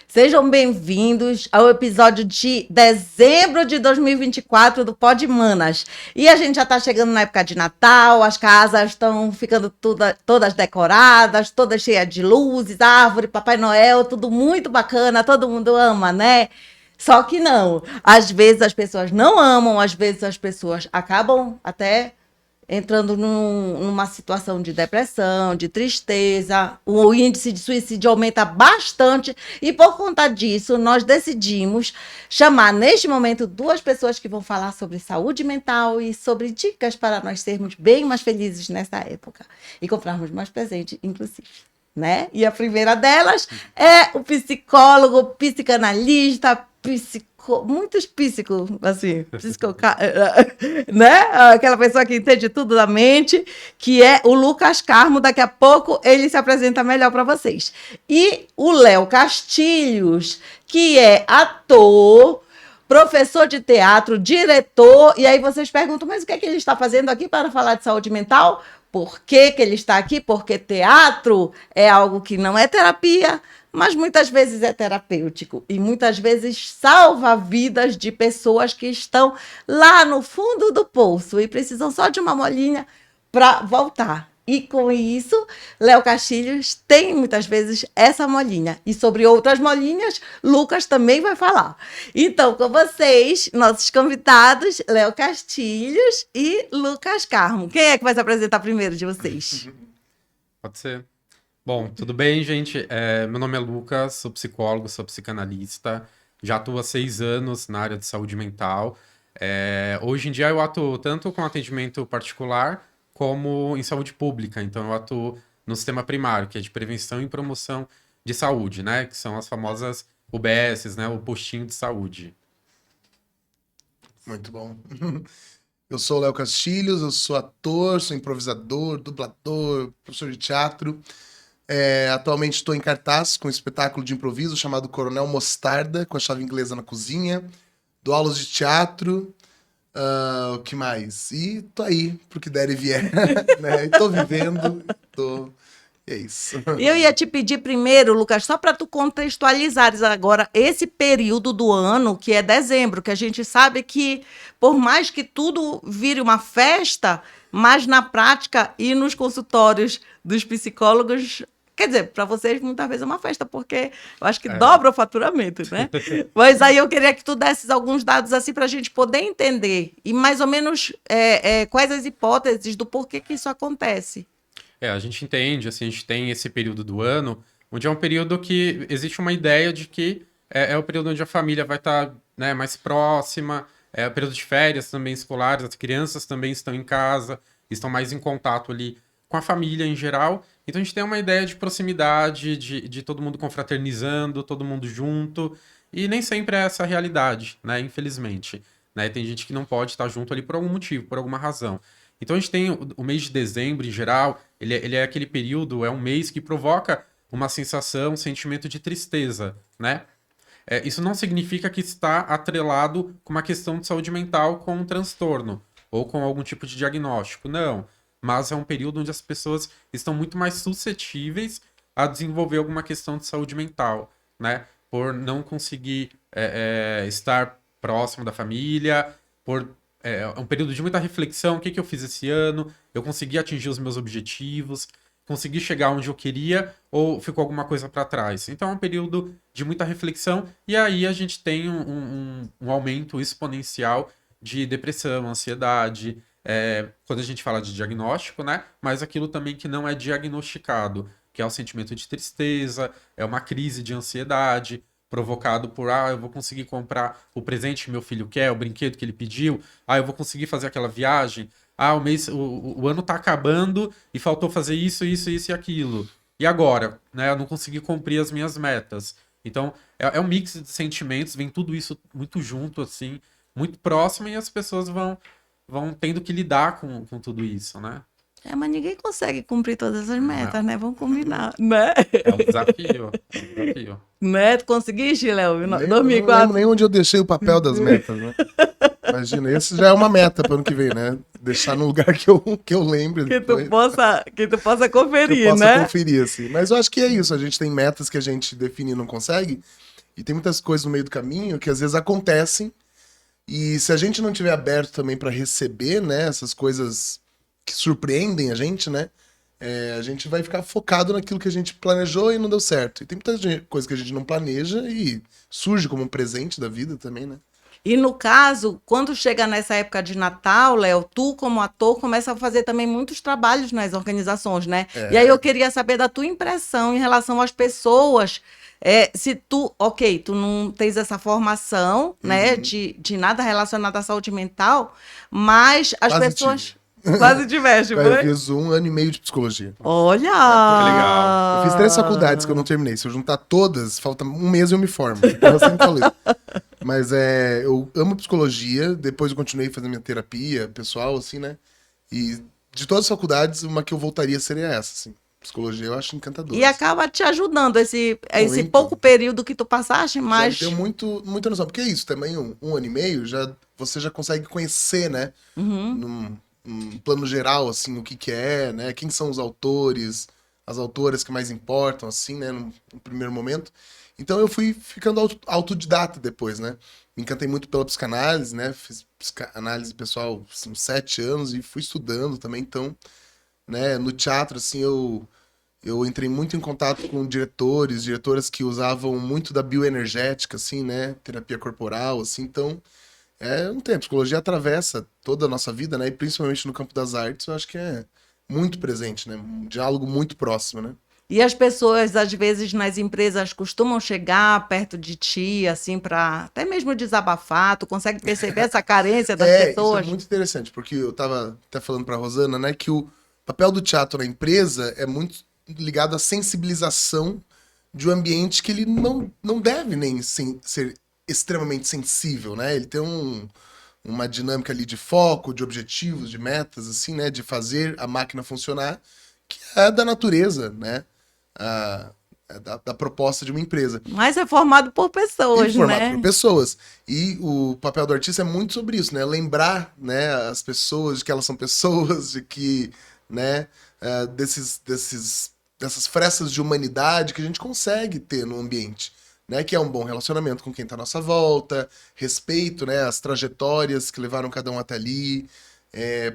Sejam bem-vindos ao episódio de dezembro de 2024 do Pod Manas. E a gente já está chegando na época de Natal, as casas estão ficando todas decoradas, todas cheias de luzes, árvore, Papai Noel, tudo muito bacana, todo mundo ama, né? Só que não. Às vezes as pessoas não amam, às vezes as pessoas acabam até entrando numa situação de depressão, de tristeza, o índice de suicídio aumenta bastante e por conta disso nós decidimos chamar neste momento duas pessoas que vão falar sobre saúde mental e sobre dicas para nós sermos bem mais felizes nessa época e comprarmos mais presente, inclusive. Né? E a primeira delas é o psicólogo, psicanalista, muitos psicos, assim, né? Aquela pessoa que entende tudo da mente, que é o Lucas Carmo. Daqui a pouco ele se apresenta melhor para vocês. E o Léo Castilhos, que é ator, professor de teatro, diretor. E aí vocês perguntam, mas o que é que ele está fazendo aqui para falar de saúde mental? Por que que ele está aqui? Porque teatro é algo que não é terapia, mas muitas vezes é terapêutico e muitas vezes salva vidas de pessoas que estão lá no fundo do poço e precisam só de uma molinha para voltar. E com isso, Léo Castilhos tem muitas vezes essa molinha. E sobre outras molinhas, Lucas também vai falar. Então, com vocês, nossos convidados, Léo Castilhos e Lucas Carmo. Quem é que vai se apresentar primeiro de vocês? Pode ser. Bom, tudo bem, gente? Meu nome é Lucas, sou psicólogo, sou psicanalista. Já atuo há 6 anos na área de saúde mental. Hoje em dia eu atuo tanto com atendimento particular como em saúde pública. Então, eu atuo no sistema primário, que é de prevenção e promoção de saúde, né? Que são as famosas UBSs, né? O postinho de saúde. Muito bom. Eu sou o Léo Castilhos, eu sou ator, sou improvisador, dublador, professor de teatro. Atualmente estou em cartaz com um espetáculo de improviso chamado Coronel Mostarda, com a chave inglesa na cozinha. Dou aulas de teatro. O que mais? E tô aí, pro que der e vier, né? E tô vivendo, E é isso. Eu ia te pedir primeiro, Lucas, só para tu contextualizares agora esse período do ano, que é dezembro, que a gente sabe que, por mais que tudo vire uma festa, mas na prática e nos consultórios dos psicólogos, quer dizer, para vocês muitas vezes é uma festa, porque eu acho que dobra o faturamento, né? Mas aí eu queria que tu desses alguns dados assim para a gente poder entender e mais ou menos quais as hipóteses do porquê que isso acontece. A gente entende, assim, a gente tem esse período do ano, onde é um período que existe uma ideia de que é o período onde a família vai estar, né, mais próxima, é o período de férias também escolares, as crianças também estão em casa, estão mais em contato ali com a família em geral. Então a gente tem uma ideia de proximidade, de todo mundo confraternizando, todo mundo junto, e nem sempre é essa a realidade, né, infelizmente. Né? Tem gente que não pode estar junto ali por algum motivo, por alguma razão. Então a gente tem o mês de dezembro, em geral, ele é aquele período, é um mês que provoca uma sensação, um sentimento de tristeza, né? Isso não significa que está atrelado com uma questão de saúde mental, com um transtorno, ou com algum tipo de diagnóstico, não. Mas é um período onde as pessoas estão muito mais suscetíveis a desenvolver alguma questão de saúde mental, né? Por não conseguir estar próximo da família, por... É um período de muita reflexão. O que eu fiz esse ano? Eu consegui atingir os meus objetivos? Consegui chegar onde eu queria? Ou ficou alguma coisa para trás? Então é um período de muita reflexão. E aí a gente tem um aumento exponencial de depressão, ansiedade. Quando a gente fala de diagnóstico, né? Mas aquilo também que não é diagnosticado, que é o sentimento de tristeza, é uma crise de ansiedade, provocado por, eu vou conseguir comprar o presente que meu filho quer, o brinquedo que ele pediu, eu vou conseguir fazer aquela viagem, o ano tá acabando e faltou fazer isso, isso, isso e aquilo. E agora, né? Eu não consegui cumprir as minhas metas. Então, é um mix de sentimentos, vem tudo isso muito junto, assim, muito próximo, e as pessoas vão tendo que lidar com tudo isso, né? Mas ninguém consegue cumprir todas as metas, né? Vamos combinar, né? É um desafio, é um desafio. Né? Tu conseguiste, Léo? Em Eu não 2004? lembro nem onde eu deixei o papel das metas, né? Imagina, esse já é uma meta para o ano que vem, né? Deixar no lugar que eu lembre. Que tu depois. possa Que conferir, eu possa né? conferir, assim. Mas eu acho que é isso, a gente tem metas que a gente define e não consegue, e tem muitas coisas no meio do caminho que às vezes acontecem, e se a gente não tiver aberto também para receber, né, essas coisas que surpreendem a gente, né, a gente vai ficar focado naquilo que a gente planejou e não deu certo. E tem muita coisa que a gente não planeja e surge como um presente da vida também, né? E no caso, quando chega nessa época de Natal, Léo, tu como ator começa a fazer também muitos trabalhos nas organizações, né? E aí eu queria saber da tua impressão em relação às pessoas. Se tu, tu não tens essa formação, né, de nada relacionado à saúde mental, mas as Quase pessoas... Quase tiveste, Eu foi? fiz 1 ano e meio de psicologia. Olha! Que legal. Eu fiz 3 faculdades que eu não terminei. Se eu juntar todas, falta 1 mês e eu me formo. Então eu sempre falo isso. Mas eu amo psicologia, depois eu continuei fazendo minha terapia pessoal, assim, né? E de todas as faculdades, uma que eu voltaria seria essa, assim. Psicologia eu acho encantadora. E acaba te ajudando esse Muito. pouco período que tu passaste, mas... Já me deu muita noção. Porque é isso, também 1 ano e meio, você já consegue conhecer, né? Num plano geral, assim, o que é, né? Quem são os autores, as autoras que mais importam, assim, né? No primeiro momento. Então eu fui ficando autodidata depois, né? Me encantei muito pela psicanálise, né? Fiz psicanálise pessoal uns 7 anos e fui estudando também. Então, né? No teatro, assim, eu entrei muito em contato com diretoras que usavam muito da bioenergética, assim, né? Terapia corporal, assim. Então, não tem. A psicologia atravessa toda a nossa vida, né? E principalmente no campo das artes, eu acho que é muito presente, né? Um diálogo muito próximo, né? E as pessoas, às vezes, nas empresas costumam chegar perto de ti, assim, para até mesmo desabafar. Tu consegue perceber essa carência das Isso pessoas? é muito interessante, porque eu tava até falando pra Rosana, né, que o papel do teatro na empresa é muito ligado à sensibilização de um ambiente que ele não deve nem ser extremamente sensível, né? Ele tem uma dinâmica ali de foco, de objetivos, de metas, assim, né? De fazer a máquina funcionar, que é da natureza, né? Da proposta de uma empresa. Mas é formado por pessoas, Formado né? por pessoas. E o papel do artista é muito sobre isso, né? Lembrar, né, as pessoas de que elas são pessoas, de que, né, dessas frestas de humanidade que a gente consegue ter no ambiente, né? Que é um bom relacionamento com quem está à nossa volta, respeito, né, as trajetórias que levaram cada um até ali,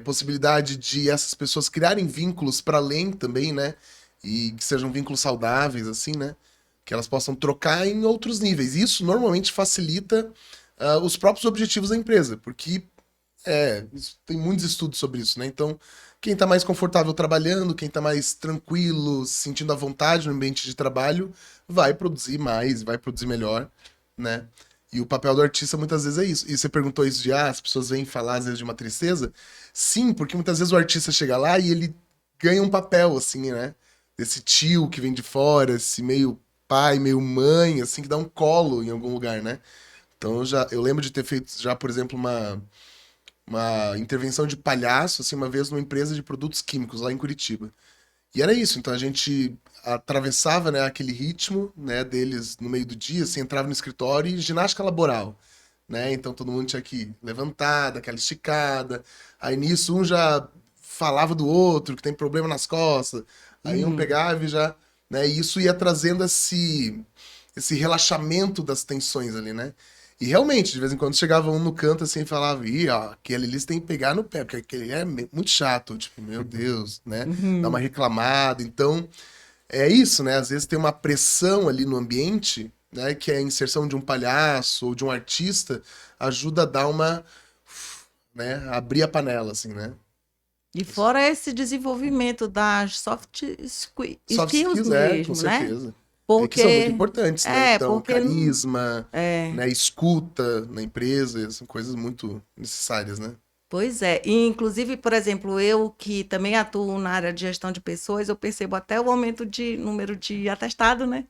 possibilidade de essas pessoas criarem vínculos para além também, né? E que sejam vínculos saudáveis, assim, né? Que elas possam trocar em outros níveis. Isso normalmente facilita os próprios objetivos da empresa, porque tem muitos estudos sobre isso, né? Então, quem está mais confortável trabalhando, quem está mais tranquilo, se sentindo à vontade no ambiente de trabalho, vai produzir mais, vai produzir melhor, né? E o papel do artista muitas vezes é isso. E você perguntou isso de, as pessoas vêm falar às vezes de uma tristeza. Sim, porque muitas vezes o artista chega lá e ele ganha um papel, assim, né? Desse tio que vem de fora, esse meio pai, meio mãe, assim, que dá um colo em algum lugar, né? Então eu lembro de ter feito já, por exemplo, uma intervenção de palhaço, assim, uma vez numa empresa de produtos químicos lá em Curitiba. E era isso, então a gente atravessava, né, aquele ritmo, né, deles no meio do dia, assim, entrava no escritório e ginástica laboral, né? Então todo mundo tinha que levantar, dar aquela esticada. Aí nisso um já falava do outro, que tem problema nas costas. Aí um pegava e já, né, e isso ia trazendo esse relaxamento das tensões ali, né? E realmente, de vez em quando chegava um no canto assim e falava, aquele ali você tem que pegar no pé, porque aquele é muito chato, tipo, meu Deus, né? Dá uma reclamada. Então, é isso, né? Às vezes tem uma pressão ali no ambiente, né? Que a inserção de um palhaço ou de um artista ajuda a dar né? Abrir a panela, assim, né? E fora esse desenvolvimento das soft Soft skills skills, mesmo, com né? certeza. que são muito Porque importantes, né? Então, porque carisma, é, né? Escuta na empresa, são coisas muito necessárias, né? pois é. E, inclusive, por exemplo, eu que também atuo na área de gestão de pessoas, eu percebo até o aumento de número de atestado, né?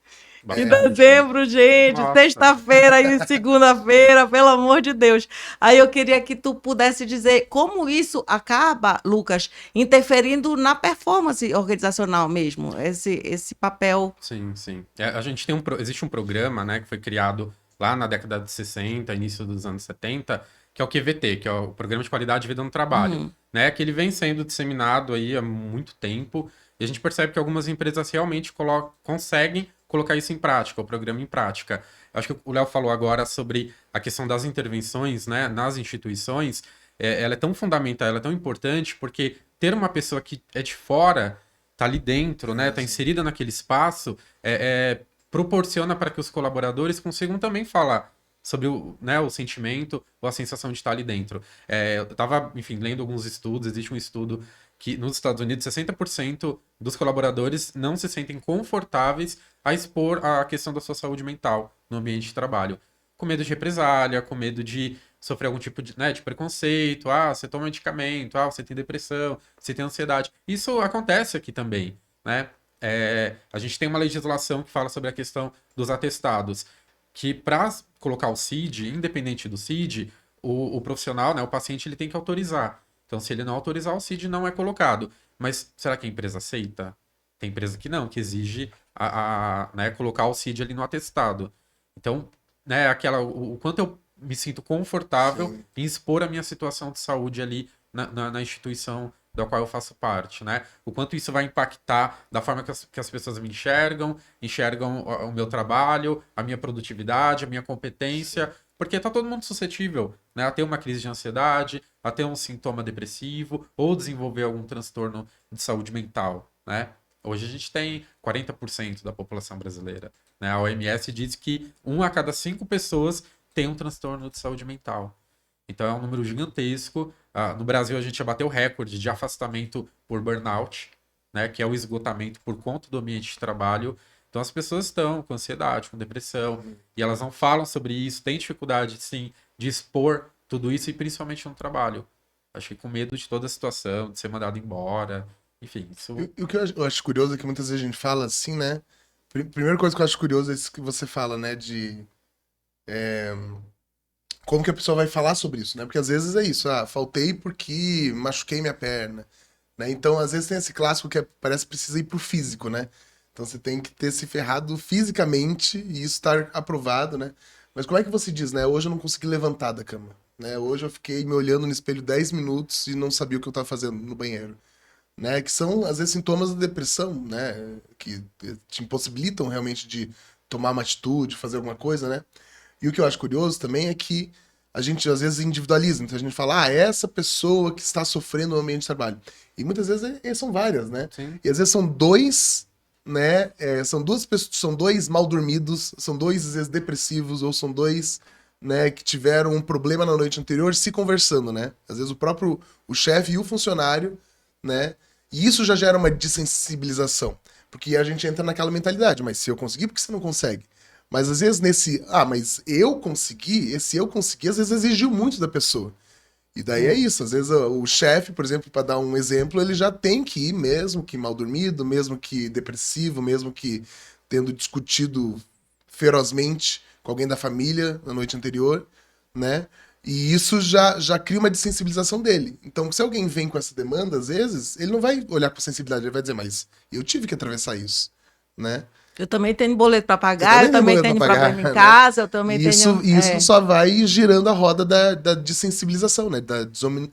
Em Bastante. dezembro, gente, Nossa. sexta-feira e segunda-feira, pelo amor de Deus. Aí eu queria que tu pudesse dizer como isso acaba, Lucas, interferindo na performance organizacional mesmo, esse papel. Sim, sim. A gente tem existe um programa, né, que foi criado lá na década de 60, início dos anos 70, que é o QVT, que é o Programa de Qualidade de Vida no Trabalho, Uhum. né, que ele vem sendo disseminado aí há muito tempo, e a gente percebe que algumas empresas realmente conseguem colocar isso em prática, o programa em prática. Eu acho que o Léo falou agora sobre a questão das intervenções, né, nas instituições, ela é tão fundamental, ela é tão importante, porque ter uma pessoa que é de fora tá ali dentro, né, tá inserida naquele espaço, proporciona para que os colaboradores consigam também falar sobre o sentimento ou a sensação de estar ali dentro. Eu estava, enfim, lendo alguns estudos, existe um estudo que nos Estados Unidos 60% dos colaboradores não se sentem confortáveis a expor a questão da sua saúde mental no ambiente de trabalho. Com medo de represália, com medo de sofrer algum tipo de preconceito, você toma medicamento, você tem depressão, você tem ansiedade. Isso acontece aqui também, né? A gente tem uma legislação que fala sobre a questão dos atestados, que para colocar o CID, independente do CID, o profissional, né, o paciente, ele tem que autorizar. Então, se ele não autorizar, o CID não é colocado. Mas será que a empresa aceita? Tem empresa que não, que exige né, colocar o CID ali no atestado. Então, né, o quanto eu me sinto confortável Sim. em expor a minha situação de saúde ali na instituição da qual eu faço parte, né? O quanto isso vai impactar da forma que as pessoas me enxergam o meu trabalho, a minha produtividade, a minha competência, porque tá todo mundo suscetível, né, a ter uma crise de ansiedade, a ter um sintoma depressivo ou desenvolver algum transtorno de saúde mental, né? Hoje a gente tem 40% da população brasileira, né? A OMS diz que 1 a cada 5 pessoas tem um transtorno de saúde mental. Então é um número gigantesco. No Brasil, a gente já bateu recorde de afastamento por burnout, né, que é o esgotamento por conta do ambiente de trabalho. Então as pessoas estão com ansiedade, com depressão, e elas não falam sobre isso, têm dificuldade, sim, de expor tudo isso, e principalmente no trabalho. Acho que com medo de toda a situação, de ser mandado embora, enfim, isso. E o que eu acho curioso é que muitas vezes a gente fala assim, né? Primeira coisa que eu acho curioso é isso que você fala, né? De como que a pessoa vai falar sobre isso, né? Porque às vezes é isso, faltei porque machuquei minha perna, né? Então, às vezes tem esse clássico que parece que precisa ir pro físico, né? Então você tem que ter se ferrado fisicamente e isso estar aprovado, né? Mas como é que você diz, né? Hoje eu não consegui levantar da cama, né? Hoje eu fiquei me olhando no espelho 10 minutos e não sabia o que eu estava fazendo no banheiro, né? Que são, às vezes, sintomas da depressão, né? Que te impossibilitam realmente de tomar uma atitude, fazer alguma coisa, né? E o que eu acho curioso também é que a gente, às vezes, individualiza. Então a gente fala, é essa pessoa que está sofrendo no ambiente de trabalho. E muitas vezes são várias, né? Sim. E às vezes são dois, né? São duas pessoas, são dois mal dormidos, são dois, às vezes, depressivos, ou são dois, né, que tiveram um problema na noite anterior se conversando, né? Às vezes o chefe e o funcionário, né? E isso já gera uma dessensibilização. Porque a gente entra naquela mentalidade, mas se eu conseguir, por que você não consegue? Mas às vezes mas eu consegui, esse eu consegui, às vezes exigiu muito da pessoa. E daí é isso, às vezes o chefe, por exemplo, para dar um exemplo, ele já tem que ir, mesmo que mal dormido, mesmo que depressivo, mesmo que tendo discutido ferozmente com alguém da família na noite anterior, né? E isso já cria uma dessensibilização dele. Então, se alguém vem com essa demanda, às vezes, ele não vai olhar com sensibilidade, ele vai dizer, mas eu tive que atravessar isso, né? Eu também tenho boleto para Eu pagar, eu também boleto tenho pra pagar, problema em né? casa, eu também E tenho. isso só vai girando a roda da dessensibilização, né? Da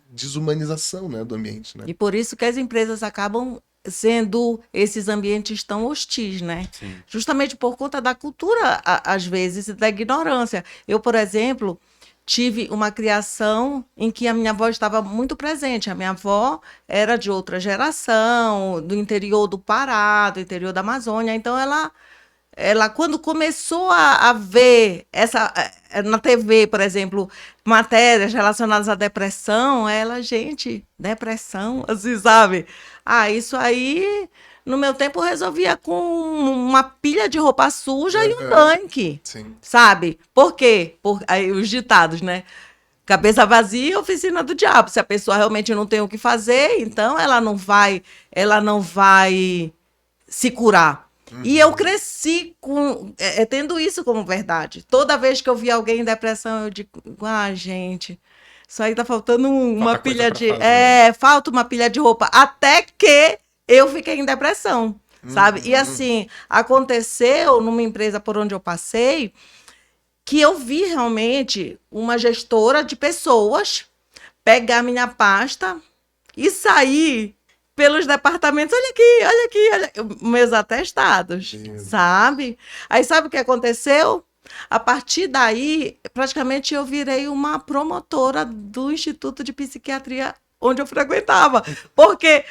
desumanização, né? Do ambiente, né? E por isso que as empresas acabam sendo esses ambientes tão hostis, né? Sim. Justamente por conta da cultura, às vezes, e da ignorância. Eu, por exemplo, tive uma criação em que a minha avó estava muito presente. A minha avó era de outra geração, do interior do Pará, do interior da Amazônia, então ela ela quando começou a ver na TV, por exemplo, matérias relacionadas à depressão, gente, depressão, assim, sabe? Isso aí, no meu tempo, eu resolvia com uma pilha de roupa suja e um tanque, Sim. sabe? Por quê? Aí, os ditados, né? Cabeça vazia, oficina do diabo. Se a pessoa realmente não tem o que fazer, então ela não vai se curar. E eu cresci tendo isso como verdade. Toda vez que eu via alguém em depressão, eu digo, gente, isso aí tá faltando uma Falta coisa pilha pra de... fazer. falta uma pilha de roupa. Até que eu fiquei em depressão, sabe? E assim, aconteceu numa empresa por onde eu passei, que eu vi realmente uma gestora de pessoas pegar minha pasta e sair pelos departamentos, olha aqui, meus atestados, sabe? Aí sabe o que aconteceu? A partir daí, praticamente eu virei uma promotora do Instituto de Psiquiatria onde eu frequentava, porque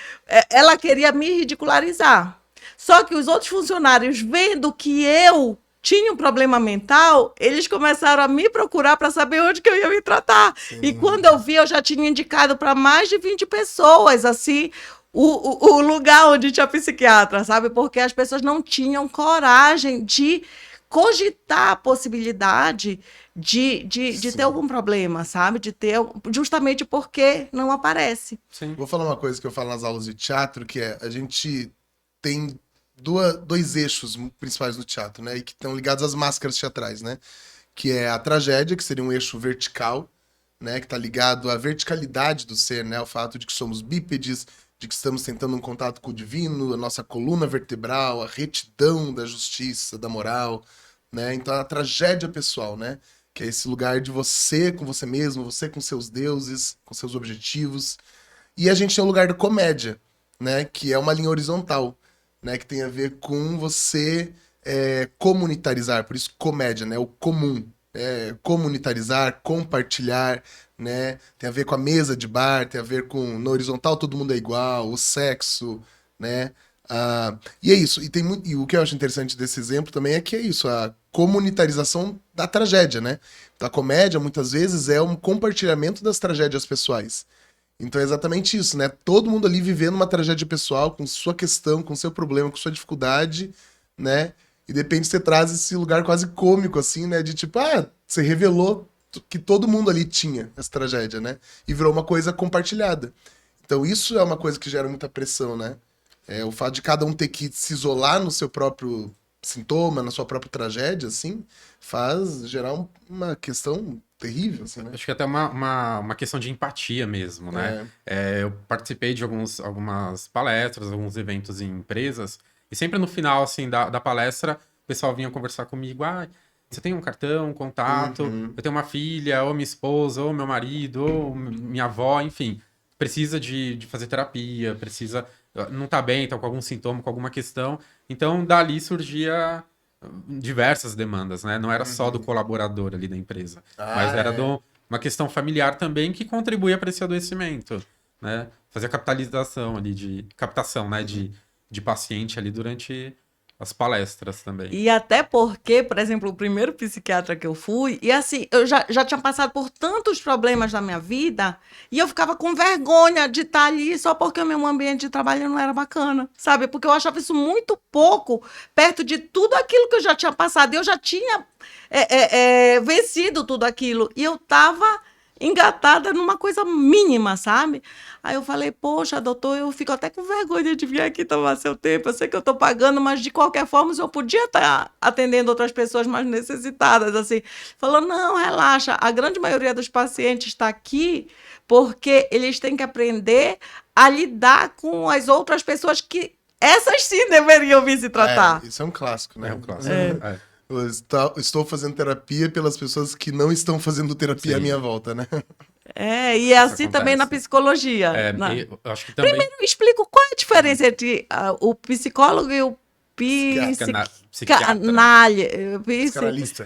ela queria me ridicularizar. Só que os outros funcionários, vendo que eu tinha um problema mental, eles começaram a me procurar para saber onde que eu ia me tratar. Sim. E quando eu vi, eu já tinha indicado para mais de 20 pessoas, assim, o lugar onde tinha psiquiatra, sabe? Porque as pessoas não tinham coragem de cogitar a possibilidade de ter algum problema, sabe? Justamente porque não aparece. Sim. Vou falar uma coisa que eu falo nas aulas de teatro, que é, a gente tem dois eixos principais no teatro, né? E que estão ligados às máscaras teatrais, né? Que é a tragédia, que seria um eixo vertical, né? Que está ligado à verticalidade do ser, né? O fato de que somos bípedes, de que estamos tentando um contato com o divino, a nossa coluna vertebral, a retidão da justiça, da moral, né? Então a tragédia pessoal, né? Que é esse lugar de você com você mesmo, você com seus deuses, com seus objetivos. E a gente tem o lugar da comédia, né? Que é uma linha horizontal, né, que tem a ver com você comunitarizar, por isso comédia, né, o comum, comunitarizar, compartilhar, né, tem a ver com a mesa de bar, tem a ver com no horizontal todo mundo é igual, o sexo, né, e é isso, e o que eu acho interessante desse exemplo também é que é isso, a comunitarização da tragédia, né, a comédia muitas vezes é um compartilhamento das tragédias pessoais. Então é exatamente isso, né? Todo mundo ali vivendo uma tragédia pessoal, com sua questão, com seu problema, com sua dificuldade, né? E de repente você traz esse lugar quase cômico, assim, né? De tipo, você revelou que todo mundo ali tinha essa tragédia, né? E virou uma coisa compartilhada. Então isso é uma coisa que gera muita pressão, né? O fato de cada um ter que se isolar no seu próprio sintoma, na sua própria tragédia, assim, faz gerar uma questão terrível, assim, né? Acho que até uma questão de empatia mesmo, né? Eu participei de algumas palestras, alguns eventos em empresas, e sempre no final, assim, da palestra, o pessoal vinha conversar comigo, você tem um cartão, um contato, eu tenho uma filha, ou minha esposa, ou meu marido, ou minha avó, enfim, precisa de fazer terapia, não tá bem, tá com algum sintoma, com alguma questão, então dali surgia diversas demandas, né? Não era só do colaborador ali da empresa, mas era uma questão familiar também que contribuía para esse adoecimento, né? Fazer a captação, né? De paciente ali durante as palestras também. E até porque, por exemplo, o primeiro psiquiatra que eu fui, e assim, eu já tinha passado por tantos problemas na minha vida, e eu ficava com vergonha de estar ali só porque o meu ambiente de trabalho não era bacana, sabe? Porque eu achava isso muito pouco perto de tudo aquilo que eu já tinha passado. E eu já tinha vencido tudo aquilo. E eu estava engatada numa coisa mínima, sabe? Aí eu falei, poxa, doutor, eu fico até com vergonha de vir aqui tomar seu tempo. Eu sei que eu estou pagando, mas de qualquer forma eu podia estar atendendo outras pessoas mais necessitadas, assim. Falou, não, relaxa, a grande maioria dos pacientes está aqui porque eles têm que aprender a lidar com as outras pessoas que essas sim deveriam vir se tratar. Isso é um clássico, né? É um clássico. Eu estou fazendo terapia pelas pessoas que não estão fazendo terapia à minha volta, né? E é assim também na psicologia. Eu acho que também... Primeiro, explico qual é a diferença entre o psicólogo e o Psiquiatra. Psicanalista.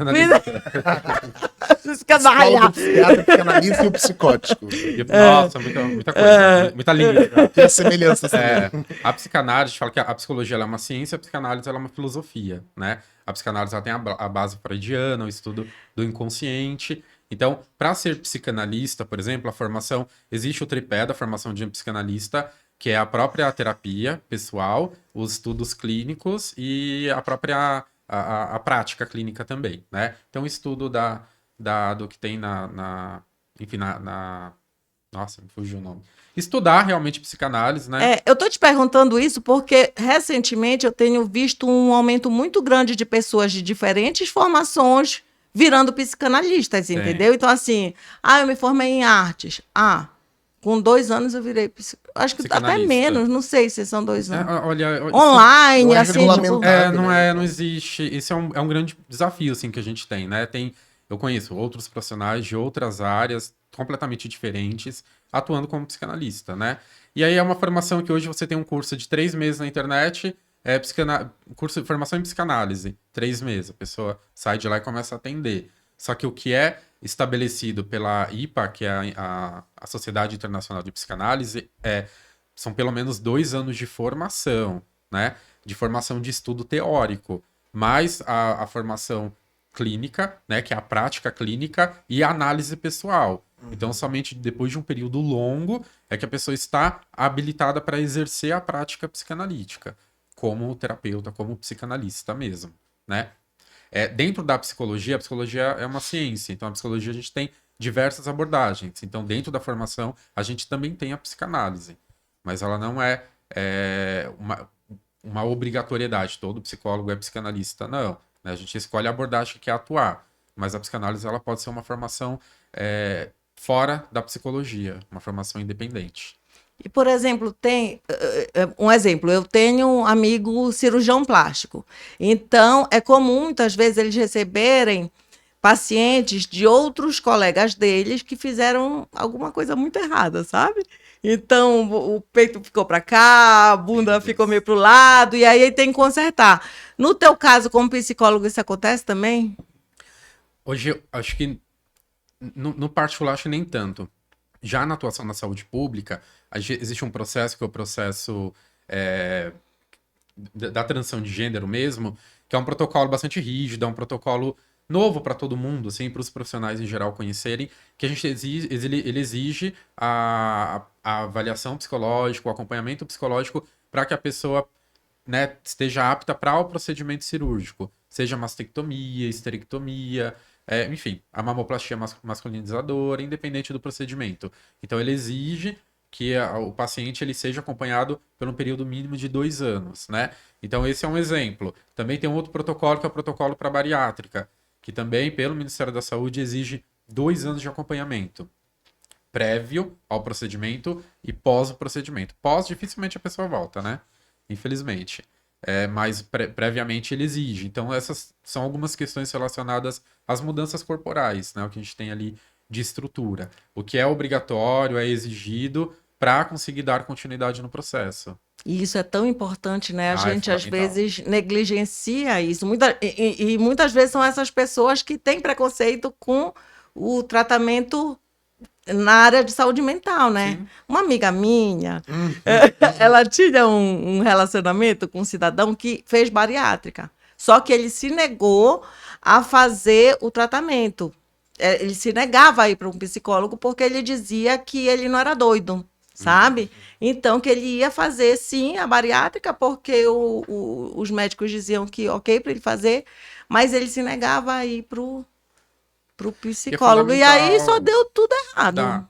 Psicanalha. Psicólogo, psiquiatra, psicanalista e o psicótico. Nossa, muita coisa, muita língua. Tem as semelhanças também. A psicanálise, a gente fala que a psicologia ela é uma ciência, a psicanálise ela é uma filosofia, né? A psicanálise ela tem a base freudiana, o estudo do inconsciente. Então, para ser psicanalista, por exemplo, a formação, existe o tripé da formação de um psicanalista, que é a própria terapia pessoal, os estudos clínicos e a própria a prática clínica também, né? Então, o estudo do que tem enfim, nossa, me fugiu o nome. Estudar realmente psicanálise, né? Eu tô te perguntando isso porque recentemente eu tenho visto um aumento muito grande de pessoas de diferentes formações virando psicanalistas, entendeu? Então, assim, eu me formei em artes. Com 2 anos eu virei acho que até Psicanalista. menos, não sei se são 2 anos. Olha, Online, não é assim, regulamentado. não existe. Esse é um grande desafio, assim, que a gente tem, né? Eu conheço outros profissionais de outras áreas completamente diferentes atuando como psicanalista, né? E aí é uma formação que hoje você tem um curso de 3 meses na internet, curso de formação em psicanálise, 3 meses. A pessoa sai de lá e começa a atender. Só que o que é estabelecido pela IPA, que é a Sociedade Internacional de Psicanálise, são pelo menos 2 anos de formação, né? De formação de estudo teórico, mais a formação clínica, né? Que é a prática clínica e a análise pessoal. Então, somente depois de um período longo é que a pessoa está habilitada para exercer a prática psicanalítica, como terapeuta, como psicanalista mesmo, né? Dentro da psicologia, a psicologia é uma ciência, então a psicologia a gente tem diversas abordagens. Então, dentro da formação, a gente também tem a psicanálise, mas ela não é uma obrigatoriedade. Todo psicólogo é psicanalista, não. Né? A gente escolhe a abordagem que quer atuar, mas a psicanálise ela pode ser uma formação fora da psicologia, uma formação independente. E, por exemplo, um exemplo, eu tenho um amigo cirurgião plástico. Então, é comum, muitas vezes, eles receberem pacientes de outros colegas deles que fizeram alguma coisa muito errada, sabe? Então, o peito ficou para cá, a bunda ficou meio para o lado, e aí tem que consertar. No teu caso, como psicólogo, isso acontece também? Hoje, acho que, no particular, acho que nem tanto. Já na atuação na saúde pública, existe um processo que é o processo da transição de gênero mesmo, que é um protocolo bastante rígido, é um protocolo novo para todo mundo, assim, para os profissionais em geral conhecerem, que a gente ele exige a avaliação psicológica, o acompanhamento psicológico para que a pessoa, né, esteja apta para o procedimento cirúrgico, seja mastectomia, esterectomia, enfim, a mamoplastia masculinizadora, independente do procedimento. Então, ele exige que o paciente ele seja acompanhado por um período mínimo de 2 anos, né? Então, esse é um exemplo. Também tem um outro protocolo, que é o protocolo para bariátrica, que também, pelo Ministério da Saúde, exige 2 anos de acompanhamento prévio ao procedimento e pós o procedimento. Pós, dificilmente a pessoa volta, né? Infelizmente. Mas previamente ele exige. Então, essas são algumas questões relacionadas às mudanças corporais, né? O que a gente tem ali de estrutura. O que é obrigatório, é exigido para conseguir dar continuidade no processo. E isso é tão importante, né? A gente, às fundamental. vezes, negligencia isso. E muitas vezes são essas pessoas que têm preconceito com o tratamento na área de saúde mental, né? Sim. Uma amiga minha, ela tinha um relacionamento com um cidadão que fez bariátrica. Só que ele se negou a fazer o tratamento. Ele se negava a ir para um psicólogo porque ele dizia que ele não era doido, sabe? Então, que ele ia fazer, sim, a bariátrica, porque os médicos diziam que ok para ele fazer, mas ele se negava a ir para o psicólogo. E aí só deu tudo errado. Tá.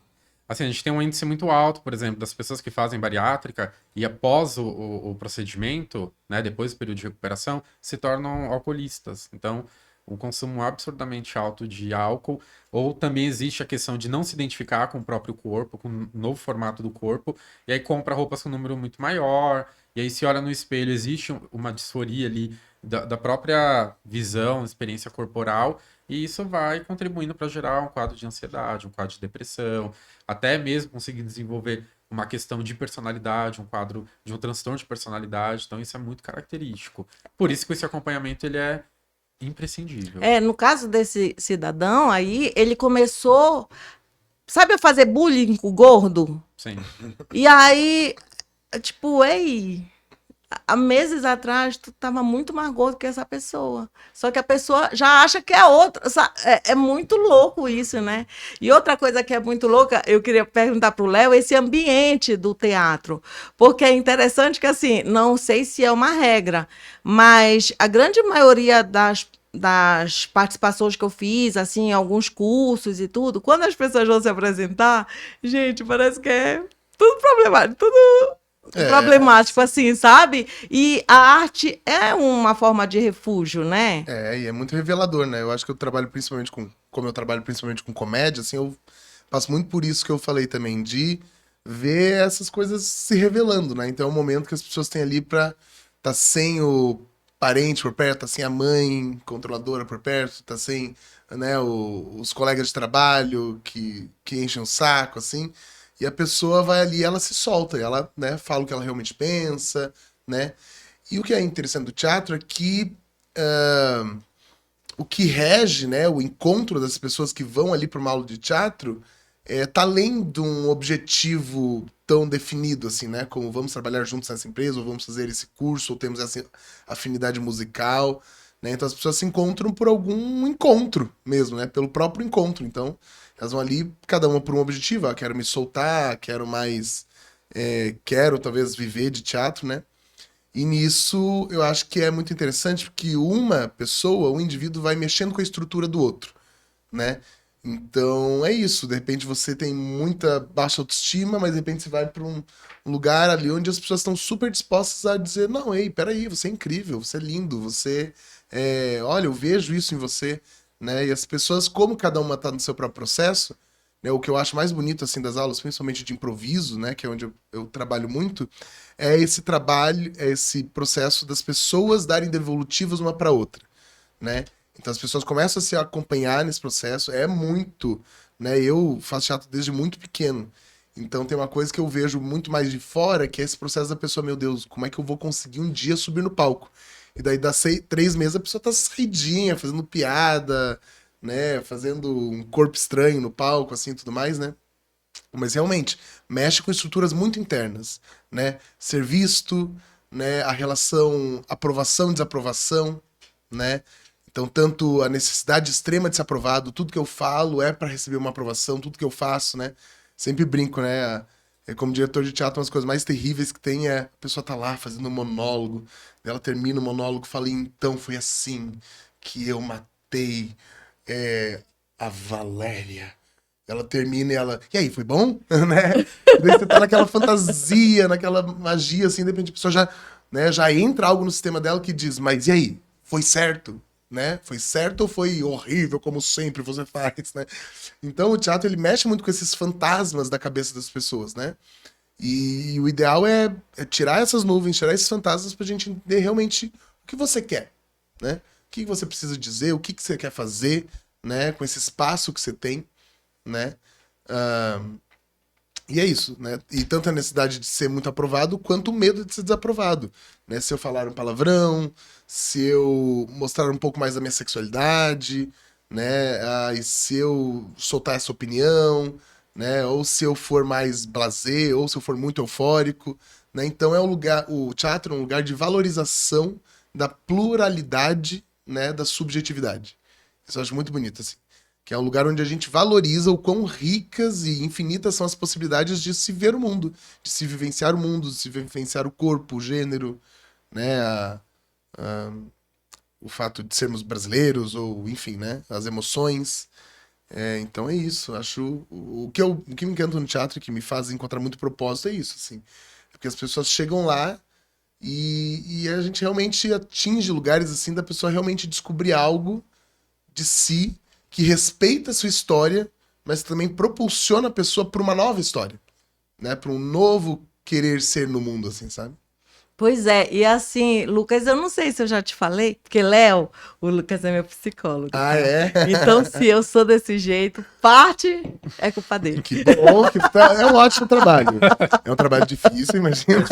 Assim, a gente tem um índice muito alto, por exemplo, das pessoas que fazem bariátrica e após o procedimento, né, depois do período de recuperação, se tornam alcoolistas. Então, o consumo absurdamente alto de álcool, ou também existe a questão de não se identificar com o próprio corpo, com o novo formato do corpo, e aí compra roupas com um número muito maior, e aí se olha no espelho, existe uma disforia ali da própria visão, experiência corporal, e isso vai contribuindo para gerar um quadro de ansiedade, um quadro de depressão, até mesmo conseguir desenvolver uma questão de personalidade, um quadro de um transtorno de personalidade. Então, isso é muito característico. Por isso que esse acompanhamento ele é imprescindível. No caso desse cidadão aí, ele começou, sabe, a fazer bullying com o gordo? Sim. E aí, tipo, ei, há meses atrás tu tava muito mais gordo que essa pessoa. Só que a pessoa já acha que é outra. É muito louco isso, né? E outra coisa que é muito louca, eu queria perguntar pro Léo, esse ambiente do teatro. Porque é interessante que, assim, não sei se é uma regra, mas a grande maioria das participações que eu fiz, assim, em alguns cursos e tudo, quando as pessoas vão se apresentar, gente, parece que é tudo problemático, tudo problemático, assim, sabe? E a arte é uma forma de refúgio, né? E é muito revelador, né? Eu acho que eu trabalho principalmente como eu trabalho principalmente com comédia, assim, eu passo muito por isso que eu falei também, de ver essas coisas se revelando, né? Então é um momento que as pessoas têm ali pra tá sem o parente por perto, tá sem a mãe controladora por perto, tá sem, né, os colegas de trabalho que enchem o saco, assim, e a pessoa vai ali, ela se solta, e ela, né, fala o que ela realmente pensa, né? E o que é interessante do teatro é que o que rege, né, o encontro das pessoas que vão ali para uma aula de teatro tá além de um objetivo tão definido assim, né, como vamos trabalhar juntos nessa empresa, ou vamos fazer esse curso, ou temos essa afinidade musical, né? Então as pessoas se encontram por algum encontro mesmo, né, pelo próprio encontro. Então elas vão ali, cada uma por um objetivo. Ah, quero me soltar, quero mais, quero talvez viver de teatro, né? E nisso eu acho que é muito interessante porque uma pessoa, um indivíduo, vai mexendo com a estrutura do outro, né? Então é isso. De repente você tem muita baixa autoestima, mas de repente você vai para um lugar ali onde as pessoas estão super dispostas a dizer: não, ei, peraí, você é incrível, você é lindo, você. Olha, eu vejo isso em você, né? E as pessoas, como cada uma está no seu próprio processo, né? O que eu acho mais bonito assim das aulas, principalmente de improviso, né? Que é onde eu trabalho muito, é esse trabalho, é esse processo das pessoas darem devolutivas uma para outra, né? Então as pessoas começam a se acompanhar nesse processo, é muito, né? Eu faço teatro desde muito pequeno, então tem uma coisa que eu vejo muito mais de fora, que é esse processo da pessoa, meu Deus, como é que eu vou conseguir um dia subir no palco? E daí dá 3 meses a pessoa tá saidinha, fazendo piada, né? Fazendo um corpo estranho no palco, assim, tudo mais, né? Mas realmente, mexe com estruturas muito internas, né? Ser visto, né? A relação aprovação e desaprovação, né? Então, tanto a necessidade extrema de ser aprovado, tudo que eu falo é para receber uma aprovação, tudo que eu faço, né? Sempre brinco, né? Como diretor de teatro, uma das coisas mais terríveis que tem é a pessoa tá lá fazendo um monólogo, ela termina o monólogo e fala: então foi assim que eu matei a Valéria. Ela termina e ela... E aí, foi bom? Né? E daí você tá naquela fantasia, naquela magia, assim, de repente a pessoa já, né, já entra algo no sistema dela que diz: mas e aí? Foi certo? Né? Foi certo ou foi horrível, como sempre você faz, né? Então o teatro, ele mexe muito com esses fantasmas da cabeça das pessoas, né? E o ideal é tirar essas nuvens, tirar esses fantasmas pra gente entender realmente o que você quer, né? O que você precisa dizer, o que você quer fazer, né? Com esse espaço que você tem, né? E é isso, né? E tanto a necessidade de ser muito aprovado, quanto o medo de ser desaprovado, né? Se eu falar um palavrão, se eu mostrar um pouco mais da minha sexualidade, né? E se eu soltar essa opinião, né? Ou se eu for mais blasé, ou se eu for muito eufórico, né? Então o teatro é um lugar de valorização da pluralidade, né? Da subjetividade. Isso eu acho muito bonito, assim. Que é um lugar onde a gente valoriza o quão ricas e infinitas são as possibilidades de se ver o mundo, de se vivenciar o mundo, de se vivenciar o corpo, o gênero, né? O fato de sermos brasileiros, ou enfim, né? As emoções. Então é isso. Acho o que me encanta no teatro e que me faz encontrar muito propósito é isso, assim. Porque as pessoas chegam lá e a gente realmente atinge lugares assim da pessoa realmente descobrir algo de si que respeita a sua história, mas também propulsiona a pessoa para uma nova história, né? Para um novo querer ser no mundo, assim, sabe? Pois é, e assim, Lucas, eu não sei se eu já te falei, porque o Lucas é meu psicólogo. Ah, é? Então, se eu sou desse jeito, parte é culpa dele. Que bom, é um ótimo trabalho. É um trabalho difícil, imagina.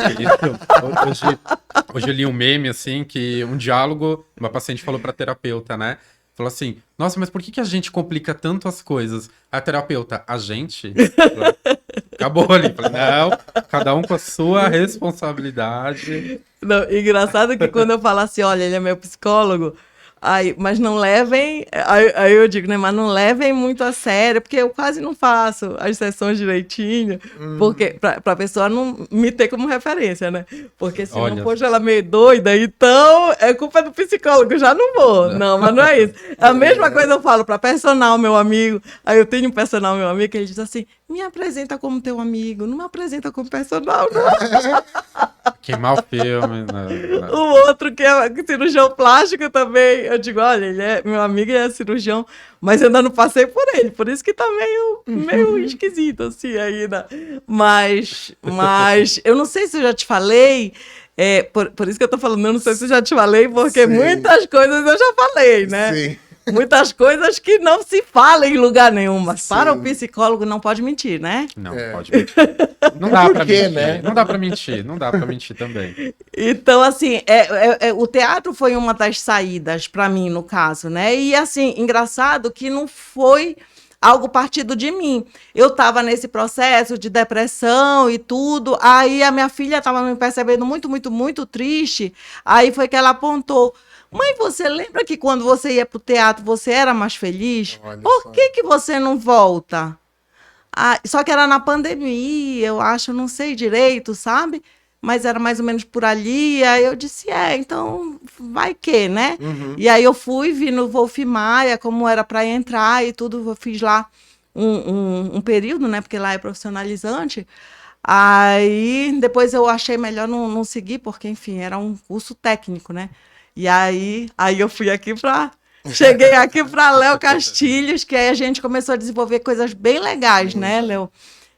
Hoje eu li um meme, assim, que um diálogo, uma paciente falou pra terapeuta, né? Falou assim, nossa, mas por que a gente complica tanto as coisas? A terapeuta, a gente? Acabou ali. Falei, não, cada um com a sua responsabilidade. Não, engraçado que quando eu falo assim, olha, ele é meu psicólogo, aí, mas não levem, aí eu digo, né, mas não levem muito a sério, porque eu quase não faço as sessões direitinho, porque pra pessoa não me ter como referência, né? Porque se Olha. não, poxa, ela é meio doida, então é culpa do psicólogo, eu já não vou. Não, mas não é isso. A mesma coisa eu falo pra personal, meu amigo, aí eu tenho um personal, meu amigo, que ele diz assim, me apresenta como teu amigo, não me apresenta como personal, não. Queimar o filme. Não. O outro que é cirurgião plástico também. Eu digo, olha, ele é meu amigo, ele é cirurgião, mas eu ainda não passei por ele, por isso que tá meio esquisito assim ainda. Mas eu não sei se eu já te falei, por isso que eu tô falando, eu não sei se eu já te falei, porque Sim. muitas coisas eu já falei, né? Sim. Muitas coisas que não se fala em lugar nenhum, mas Sim. para o psicólogo não pode mentir, né? Não, É. pode mentir. Não dá Por pra quê, mentir, né? Não dá pra mentir, não dá pra mentir também. Então, assim, o teatro foi uma das saídas para mim, no caso, né? E, assim, engraçado que não foi algo partido de mim. Eu estava nesse processo de depressão e tudo, aí a minha filha estava me percebendo muito, muito, muito triste, aí foi que ela apontou, mãe, você lembra que quando você ia pro teatro você era mais feliz? Olha Por só. que você não volta? Ah, só que era na pandemia, eu acho, não sei direito, sabe? Mas era mais ou menos por ali. Aí eu disse, então vai que, né? Uhum. E aí eu fui, vi no Wolf Maia, como era para entrar e tudo, eu fiz lá um período, né? Porque lá é profissionalizante. Aí depois eu achei melhor não seguir, porque, enfim, era um curso técnico, né? E aí eu fui aqui para cheguei aqui para Léo Castilhos, que aí a gente começou a desenvolver coisas bem legais, né, Léo?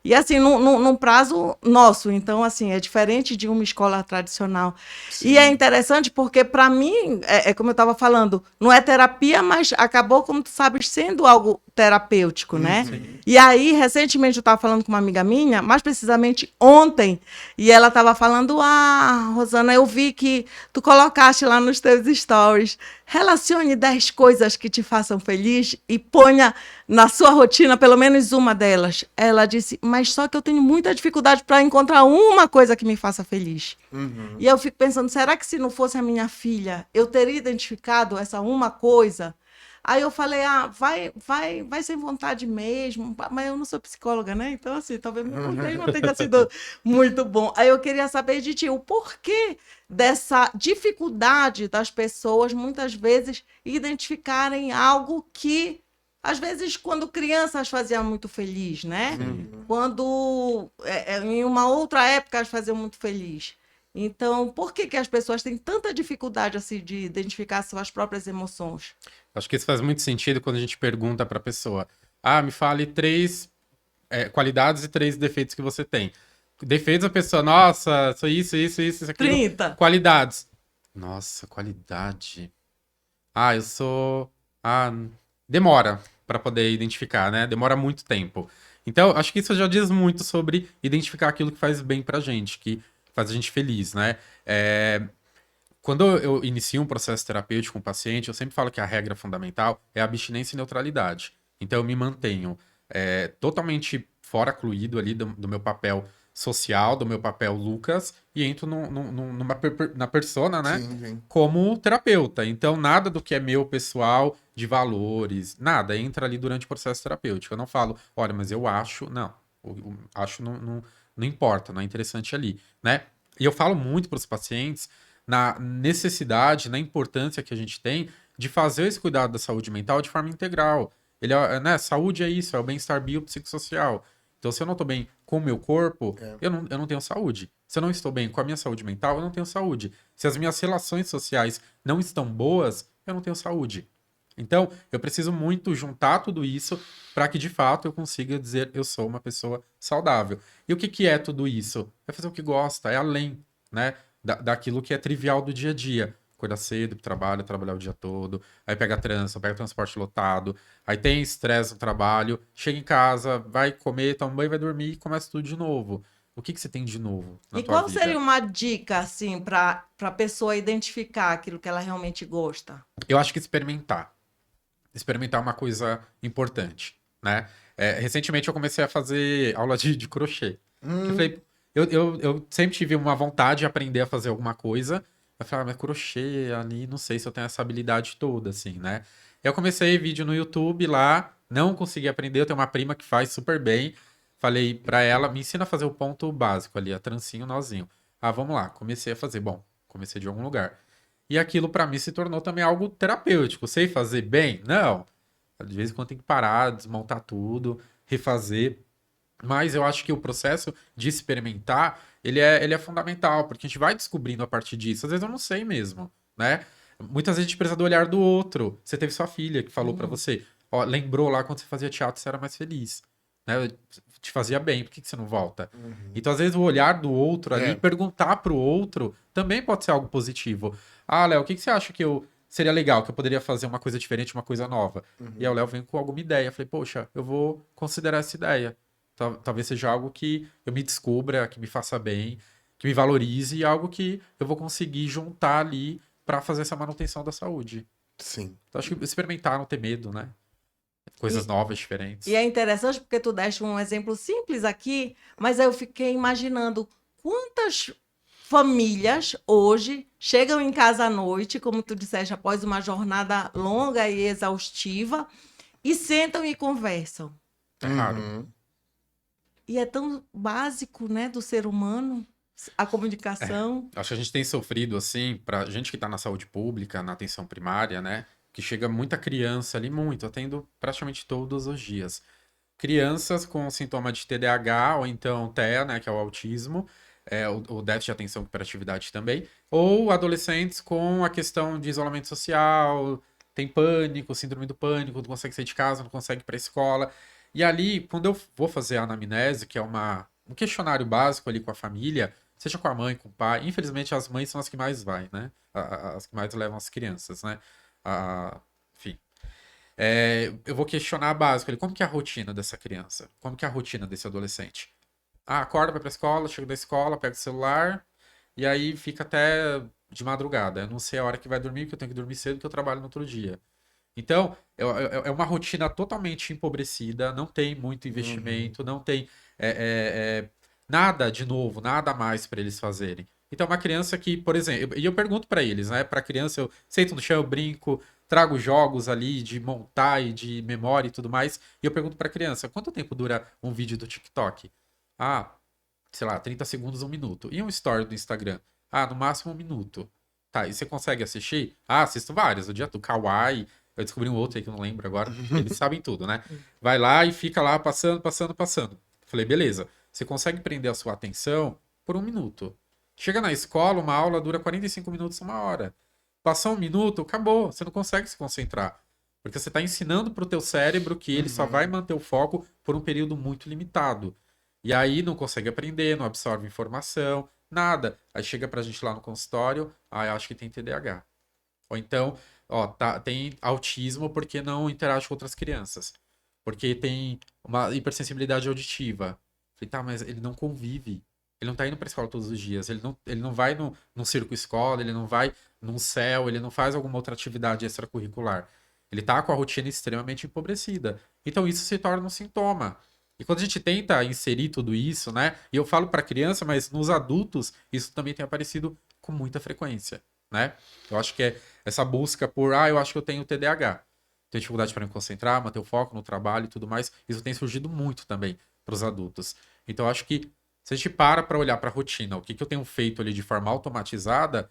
E assim, num prazo nosso. Então, assim, é diferente de uma escola tradicional. Sim. E é interessante porque, para mim, como eu estava falando, não é terapia, mas acabou, como tu sabes, sendo algo terapêutico, né? E aí, recentemente, eu estava falando com uma amiga minha, mais precisamente ontem, e ela estava falando, Rosana, eu vi que tu colocaste lá nos teus stories, relacione 10 coisas que te façam feliz e ponha na sua rotina pelo menos uma delas. Ela disse, mas só que eu tenho muita dificuldade para encontrar uma coisa que me faça feliz. Uhum. E eu fico pensando, será que se não fosse a minha filha, eu teria identificado essa uma coisa? Aí eu falei, vai sem vontade mesmo, mas eu não sou psicóloga, né? Então, assim, talvez meu conselho não tenha sido muito bom. Aí eu queria saber de ti o porquê dessa dificuldade das pessoas, muitas vezes, identificarem algo que, às vezes, quando crianças faziam muito feliz, né? Quando, em uma outra época, as faziam muito feliz. Então, por que as pessoas têm tanta dificuldade assim de identificar suas próprias emoções? Acho que isso faz muito sentido quando a gente pergunta pra pessoa. Me fale 3 qualidades e 3 defeitos que você tem. Defeitos, a pessoa, nossa, sou isso, aquilo. 30. Qualidades. Nossa, qualidade. Eu sou... demora pra poder identificar, né? Demora muito tempo. Então, acho que isso já diz muito sobre identificar aquilo que faz bem pra gente, que faz a gente feliz, né? Quando eu inicio um processo terapêutico com um paciente, eu sempre falo que a regra fundamental é a abstinência e neutralidade. Então, eu me mantenho totalmente fora cluído ali do meu papel social, do meu papel Lucas, e entro na persona, né? Sim, sim. Como terapeuta. Então, nada do que é meu pessoal, de valores, nada, entra ali durante o processo terapêutico. Eu não falo, olha, mas eu acho, não. O acho não importa, não é interessante ali, né? E eu falo muito para os pacientes na necessidade, na importância que a gente tem de fazer esse cuidado da saúde mental de forma integral. Saúde é isso, é o bem-estar biopsicossocial. Então, se eu não estou bem com o meu corpo, eu não tenho saúde. Se eu não estou bem com a minha saúde mental, eu não tenho saúde. Se as minhas relações sociais não estão boas, eu não tenho saúde. Então, eu preciso muito juntar tudo isso para que, de fato, eu consiga dizer eu sou uma pessoa saudável. E o que é tudo isso? É fazer o que gosta, é além, né? daquilo que é trivial do dia a dia. Acordar cedo pro trabalho, trabalhar o dia todo, aí pega trânsito, pega transporte lotado, aí tem estresse no trabalho, chega em casa, vai comer, toma um banho, vai dormir e começa tudo de novo. O que que você tem de novo na E tua qual seria vida? uma dica, assim, para a pessoa identificar aquilo que ela realmente gosta? Eu acho que experimentar. Experimentar é uma coisa importante, né? Recentemente eu comecei a fazer aula de crochê. Eu Hum, falei, eu sempre tive uma vontade de aprender a fazer alguma coisa. Eu falei, mas crochê ali, não sei se eu tenho essa habilidade toda, assim, né? Eu comecei vídeo no YouTube lá, não consegui aprender. Eu tenho uma prima que faz super bem. Falei pra ela, me ensina a fazer o ponto básico ali, a trancinha, o nozinho. Ah, vamos lá. Comecei a fazer. Bom, comecei de algum lugar. E aquilo pra mim se tornou também algo terapêutico. Sei fazer bem? Não. De vez em quando tem que parar, desmontar tudo, refazer. Mas eu acho que o processo de experimentar, ele é fundamental, porque a gente vai descobrindo a partir disso. Às vezes eu não sei mesmo, né? Muitas vezes a gente precisa do olhar do outro. Você teve sua filha que falou pra Sim. você, ó, lembrou lá quando você fazia teatro, você era mais feliz, né? Te fazia bem, por que que você não volta? uhum. Então, às vezes, o olhar do outro ali, É, perguntar pro outro, também pode ser algo positivo. Ah, Léo, o que que você acha que eu seria legal, que eu poderia fazer uma coisa diferente, uma coisa nova? E aí o uhum. Léo vem com alguma ideia. Eu falei, poxa, eu vou considerar essa ideia. Talvez seja algo que eu me descubra, que me faça bem, que me valorize e algo que eu vou conseguir juntar ali para fazer essa manutenção da saúde. Sim. Então, acho que experimentar, não ter medo, né? Coisas E, novas, e diferentes. é interessante porque tu deste um exemplo simples aqui, mas eu fiquei imaginando quantas famílias hoje chegam em casa à noite, como tu disseste, após uma jornada longa e exaustiva, e sentam e conversam. É raro. Uhum. E é tão básico, né, do ser humano, a comunicação. Acho que a gente tem sofrido, assim, pra gente que tá na saúde pública, na atenção primária, né? Que chega muita criança ali, muito, atendo praticamente todos os dias. Crianças com sintoma de TDAH ou então TEA, né, que é o autismo, o déficit de atenção e hiperatividade também, ou adolescentes com a questão de isolamento social, tem pânico, síndrome do pânico, não consegue sair de casa, não consegue ir para a escola. E ali, quando eu vou fazer a anamnese, que é um questionário básico ali com a família, seja com a mãe, com o pai, infelizmente as mães são as que mais vai, né? As que mais levam as crianças, né? Enfim, eu vou questionar básico ali, como que é a rotina dessa criança? Como que é a rotina desse adolescente? Ah, acorda, vai pra escola, chega da escola, pega o celular, e aí fica até de madrugada. Eu não sei a hora que vai dormir, porque eu tenho que dormir cedo, porque eu trabalho no outro dia. Então, é uma rotina totalmente empobrecida, não tem muito Uhum. investimento, não tem nada de novo, nada a mais para eles fazerem. Então, uma criança que, por exemplo, e eu pergunto para eles, né? Para criança, eu sento no chão, eu brinco, trago jogos ali de montar e de memória e tudo mais, e eu pergunto para criança, quanto tempo dura um vídeo do TikTok? Ah, sei lá, 30 segundos, um minuto. E um story do Instagram? Ah, no máximo um minuto. Tá, e você consegue assistir? Ah, assisto vários. O dia do Kawaii, eu descobri um outro aí que eu não lembro agora. Eles sabem tudo, né? Vai lá e fica lá passando, passando, passando. Falei, beleza. Você consegue prender a sua atenção por um minuto. Chega na escola, uma aula dura 45 minutos, uma hora. Passou um minuto, acabou. Você não consegue se concentrar. Porque você está ensinando para o teu cérebro que ele só vai Uhum. manter o foco por um período muito limitado. E aí não consegue aprender, não absorve informação, nada. Aí chega pra gente lá no consultório, eu acho que tem TDAH. Ou então, ó, tem autismo porque não interage com outras crianças. Porque tem uma hipersensibilidade auditiva. Falei, tá, mas ele não convive. Ele não tá indo pra escola todos os dias. Ele não vai num circo escola, ele não vai num céu, ele não faz alguma outra atividade extracurricular. Ele tá com a rotina extremamente empobrecida. Então isso se torna um sintoma. E quando a gente tenta inserir tudo isso, né? E eu falo para criança, mas nos adultos isso também tem aparecido com muita frequência, né? Eu acho que é essa busca por, eu acho que eu tenho TDAH. Tenho dificuldade para me concentrar, manter o foco no trabalho e tudo mais. Isso tem surgido muito também para os adultos. Então, eu acho que se a gente para olhar para a rotina, o que, que eu tenho feito ali de forma automatizada,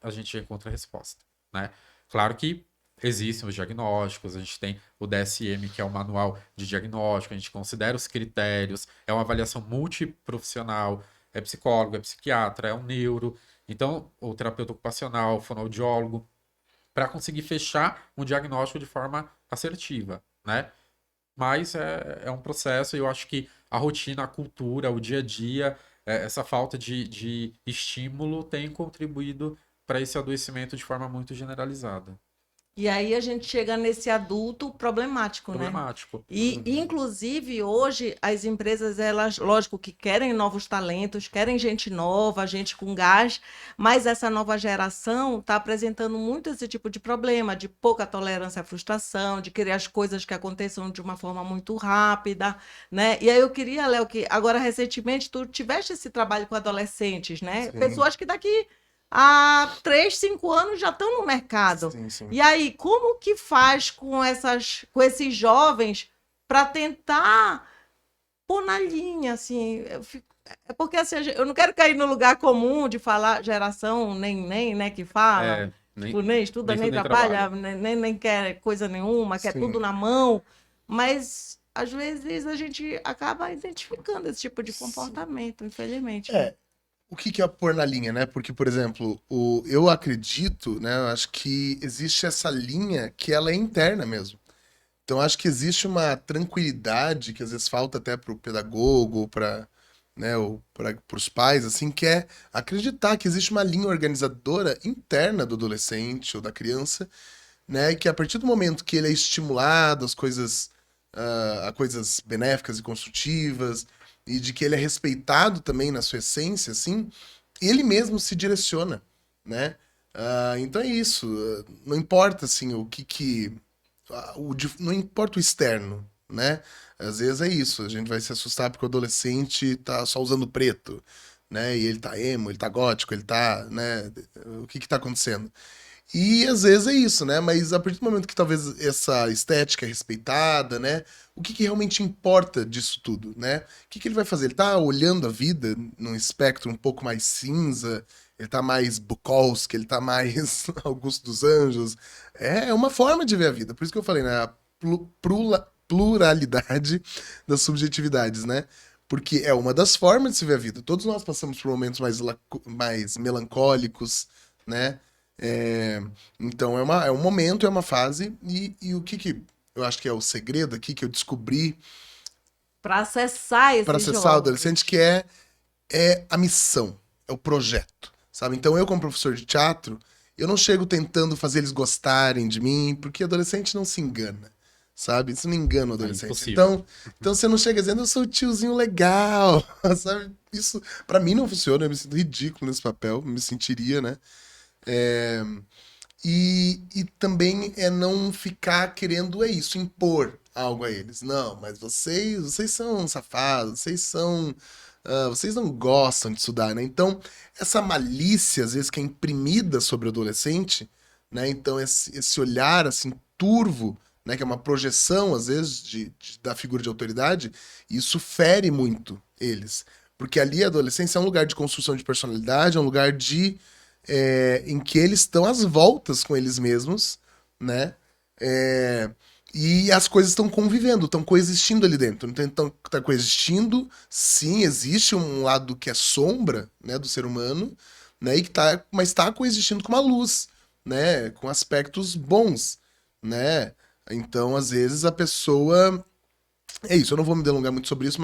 a gente encontra a resposta, né? Claro que existem os diagnósticos, a gente tem o DSM, que é o manual de diagnóstico, a gente considera os critérios, é uma avaliação multiprofissional, é psicólogo, é psiquiatra, é um neuro, então o terapeuta ocupacional, o fonoaudiólogo, para conseguir fechar um diagnóstico de forma assertiva, né? Mas é um processo e eu acho que a rotina, a cultura, o dia a dia essa falta de estímulo tem contribuído para esse adoecimento de forma muito generalizada. E aí a gente chega nesse adulto problemático, né? Problemático. E, inclusive, hoje, as empresas, elas, lógico que querem novos talentos, querem gente nova, gente com gás, mas essa nova geração está apresentando muito esse tipo de problema, de pouca tolerância à frustração, de querer as coisas que aconteçam de uma forma muito rápida, né? E aí eu queria, Léo, que agora, recentemente, tu tiveste esse trabalho com adolescentes, né? Sim. Pessoas que daqui há 3, 5 anos já estão no mercado. Sim, sim. E aí, como que faz com esses jovens para tentar pôr na linha, assim? É porque assim, eu não quero cair no lugar comum de falar geração nem, né, que fala, Nem, tipo, nem estuda, nem estuda, nem trabalha, trabalha. nem quer coisa nenhuma, quer Sim. tudo na mão. Mas, às vezes, a gente acaba identificando esse tipo de comportamento, infelizmente. É, o que é pôr na linha, né? Porque, por exemplo, eu acredito, né? Eu acho que existe essa linha que ela é interna mesmo. Então, acho que existe uma tranquilidade que às vezes falta até para o pedagogo, para, né, ou para os pais, assim, que é acreditar que existe uma linha organizadora interna do adolescente ou da criança, né? E que a partir do momento que ele é estimulado a coisas benéficas e construtivas, e de que ele é respeitado também na sua essência, assim, ele mesmo se direciona, né? Então é isso. Não importa, assim, não importa o externo, né? Às vezes é isso. A gente vai se assustar porque o adolescente tá só usando preto, né? E ele tá emo, ele tá gótico, ele tá, né? O que tá acontecendo? E às vezes é isso, né? Mas a partir do momento que talvez essa estética é respeitada, né? O que realmente importa disso tudo, né? O que ele vai fazer? Ele tá olhando a vida num espectro um pouco mais cinza, ele tá mais Bukowski, ele tá mais Augusto dos Anjos. É uma forma de ver a vida. Por isso que eu falei, né? A pluralidade das subjetividades, né? Porque é uma das formas de se ver a vida. Todos nós passamos por momentos mais melancólicos, né? Então é um momento, é uma fase, e o que eu acho que é o segredo aqui que eu descobri Para acessar para esses acessar o jovens. adolescente, que é a missão, é o projeto, sabe? Então eu, como professor de teatro, eu não chego tentando fazer eles gostarem de mim, porque adolescente não se engana, sabe? Isso não engana o adolescente. Impossível. Então você não chega dizendo, eu sou o tiozinho legal, sabe? Isso, pra mim, não funciona, eu me sinto ridículo nesse papel, me sentiria, né? E também é não ficar querendo impor algo a eles. Não, mas vocês são safados, vocês não gostam de estudar, né? Então, essa malícia, às vezes, que é imprimida sobre o adolescente, né? Então, esse olhar, assim, turvo, né? Que é uma projeção, às vezes, da figura de autoridade, isso fere muito eles. Porque ali a adolescência é um lugar de construção de personalidade, é um lugar em que eles estão às voltas com eles mesmos, né? E as coisas estão convivendo, estão coexistindo ali dentro. Então, tá coexistindo, sim, existe um lado que é sombra, né, do ser humano, né, mas está coexistindo com uma luz, né, com aspectos bons, né? Então, às vezes, a pessoa... É isso, eu não vou me delongar muito sobre isso,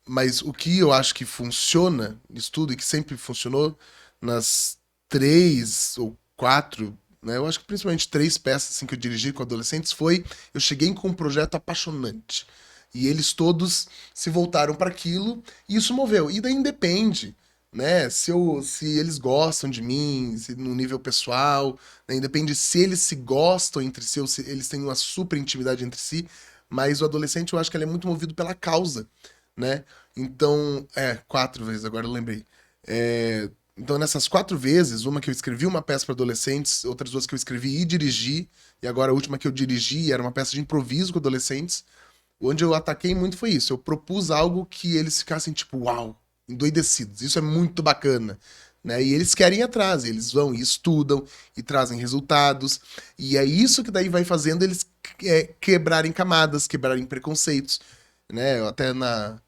mas o que eu acho que funciona nisso tudo, e que sempre funcionou nas 3 ou 4, né? Eu acho que principalmente 3 peças assim, que eu dirigi com adolescentes eu cheguei com um projeto apaixonante. E eles todos se voltaram para aquilo e isso moveu. E daí independe, né? Se eles gostam de mim, se no nível pessoal, né? Independe se eles se gostam entre si ou se eles têm uma super intimidade entre si. Mas o adolescente, eu acho que ele é muito movido pela causa, né? Então, 4 vezes, agora eu lembrei. Então, nessas 4 vezes, uma que eu escrevi uma peça para adolescentes, outras 2 que eu escrevi e dirigi, e agora a última que eu dirigi era uma peça de improviso com adolescentes, onde eu ataquei muito foi isso. Eu propus algo que eles ficassem tipo, uau, endoidecidos. Isso é muito bacana. Né? E eles querem ir atrás, eles vão e estudam e trazem resultados. E é isso que daí vai fazendo eles quebrarem camadas, quebrarem preconceitos. Né? Eu até uma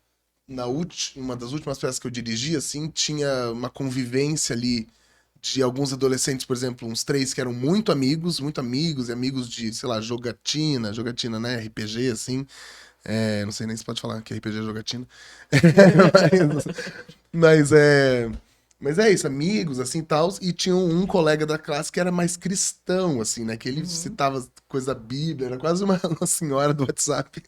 das últimas peças que eu dirigi, assim, tinha uma convivência ali de alguns adolescentes, por exemplo, uns 3 que eram muito amigos e amigos de, sei lá, jogatina, né, RPG, assim, Não sei nem se pode falar que RPG é jogatina. mas, mas é isso, amigos, assim, tal. E tinha um colega da classe que era mais cristão, assim, né? Que ele citava coisa da Bíblia, era quase uma senhora do WhatsApp.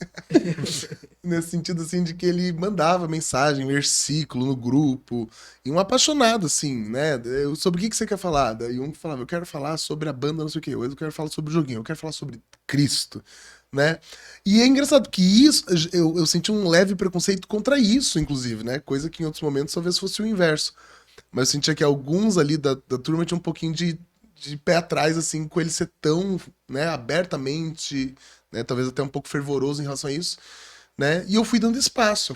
Nesse sentido, assim, de que ele mandava mensagem, versículo no grupo. E um apaixonado, assim, né? Sobre o que você quer falar? Daí um falava, eu quero falar sobre a banda, não sei o quê. Eu quero falar sobre o joguinho, eu quero falar sobre Cristo, né? E é engraçado que isso, eu senti um leve preconceito contra isso, inclusive, né? Coisa que em outros momentos talvez fosse o inverso. Mas eu sentia que alguns ali da turma tinham um pouquinho de pé atrás, assim, com ele ser tão, né, abertamente, né, talvez até um pouco fervoroso em relação a isso, né? E eu fui dando espaço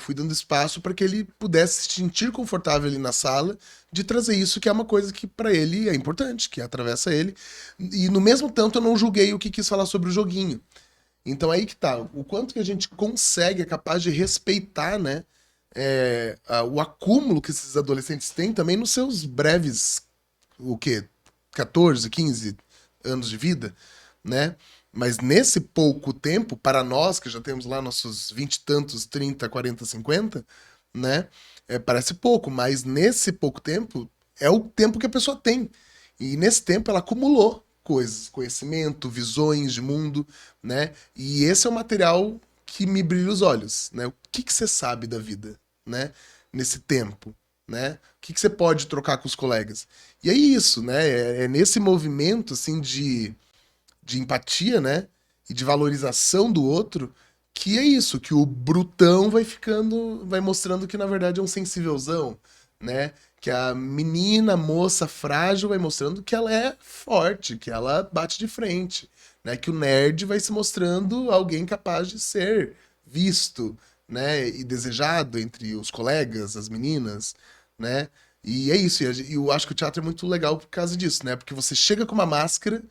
para que ele pudesse se sentir confortável ali na sala de trazer isso, que é uma coisa que para ele é importante, que atravessa ele. E no mesmo tanto eu não julguei o que quis falar sobre o joguinho. Então aí que tá, o quanto que a gente consegue, é capaz de respeitar, né, o acúmulo que esses adolescentes têm também nos seus breves, o quê? 14, 15 anos de vida, né? Mas nesse pouco tempo, para nós que já temos lá nossos 20 e tantos, 30, 40, 50, né? Parece pouco, mas nesse pouco tempo é o tempo que a pessoa tem. E nesse tempo ela acumulou coisas, conhecimento, visões de mundo, né? E esse é o material que me brilha os olhos, né? O que que você sabe da vida, né? Nesse tempo, né? O que que você pode trocar com os colegas? E é isso, né? É nesse movimento, assim, de empatia, né? E de valorização do outro, que é isso, que o brutão vai ficando, vai mostrando que na verdade é um sensivelzão, né? Que a menina, a moça frágil vai mostrando que ela é forte, que ela bate de frente, né? Que o nerd vai se mostrando alguém capaz de ser visto, né? E desejado entre os colegas, as meninas, né? E é isso, e eu acho que o teatro é muito legal por causa disso, né? Porque você chega com uma máscara